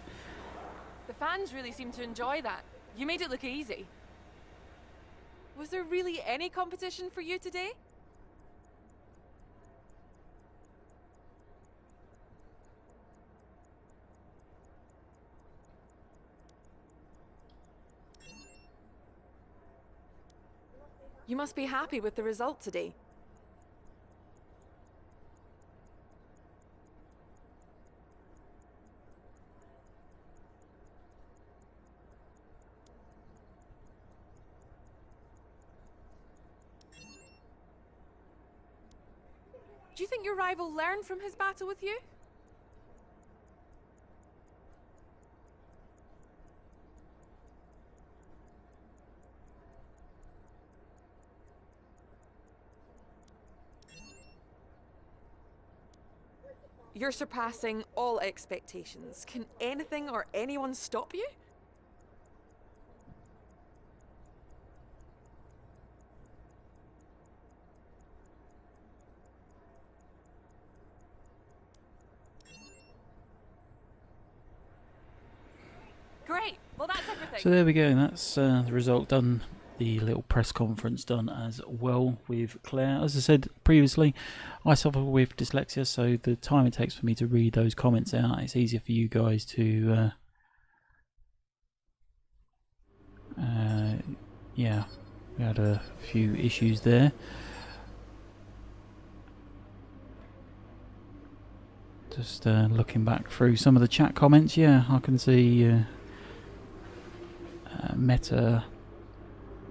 The fans really seem to enjoy that. You made it look easy. Was there really any competition for you today? You must be happy with the result today. Do you think your rival learned from his battle with you? You're surpassing all expectations. Can anything or anyone stop you? Great. Well, that's everything. So there we go, that's the result done, the little press conference done as well with Claire. As I said previously, I suffer with dyslexia, so the time it takes for me to read those comments out, it's easier for you guys to yeah, we had a few issues there. Just looking back through some of the chat comments. Yeah, I can see Meta.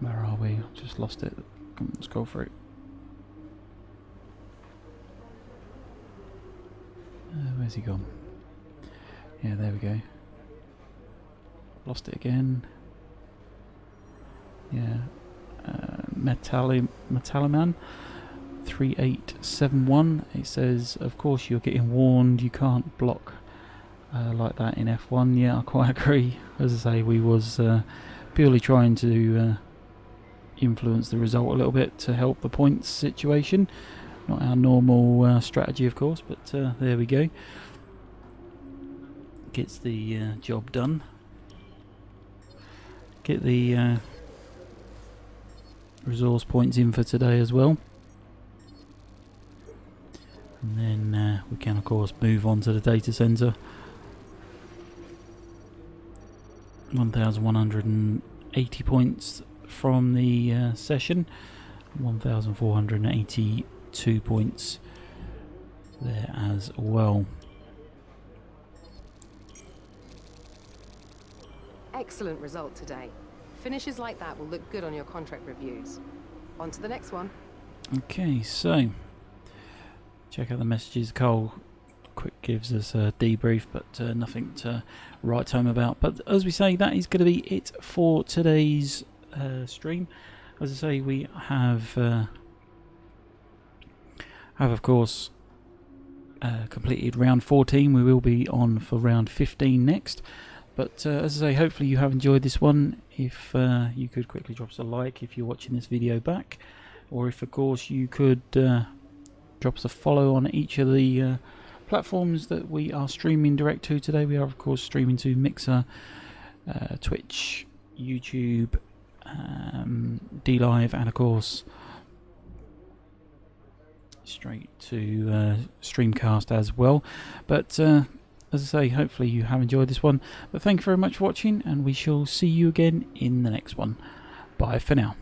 Where are we? I just lost it. Come on, let's go for it. Where's he gone? Yeah, there we go. Lost it again. Yeah. Metaliman 3871. It says, of course you're getting warned, you can't block like that in F1. Yeah, I quite agree. As I say, we was purely trying to influence the result a little bit to help the points situation. Not our normal strategy, of course, but there we go. Gets the job done. Get the resource points in for today as well. And then we can, of course, move on to the data center. 1,180 points from the session. 1,482 points there as well. Excellent result today. Finishes like that will look good on your contract reviews. On to the next one. Okay, so check out the messages. Cole quick gives us a debrief, but nothing to write home about. But as we say, that is going to be it for today's stream. As I say, we have of course completed round 14. We will be on for round 15 next. But as I say, hopefully you have enjoyed this one. If you could quickly drop us a like if you're watching this video back, or if of course you could drop us a follow on each of the platforms that we are streaming direct to today. We are of course streaming to Mixer, Twitch, YouTube, DLive, and of course straight to Streamcast as well. But as I say, hopefully you have enjoyed this one. But thank you very much for watching, and we shall see you again in the next one. Bye for now.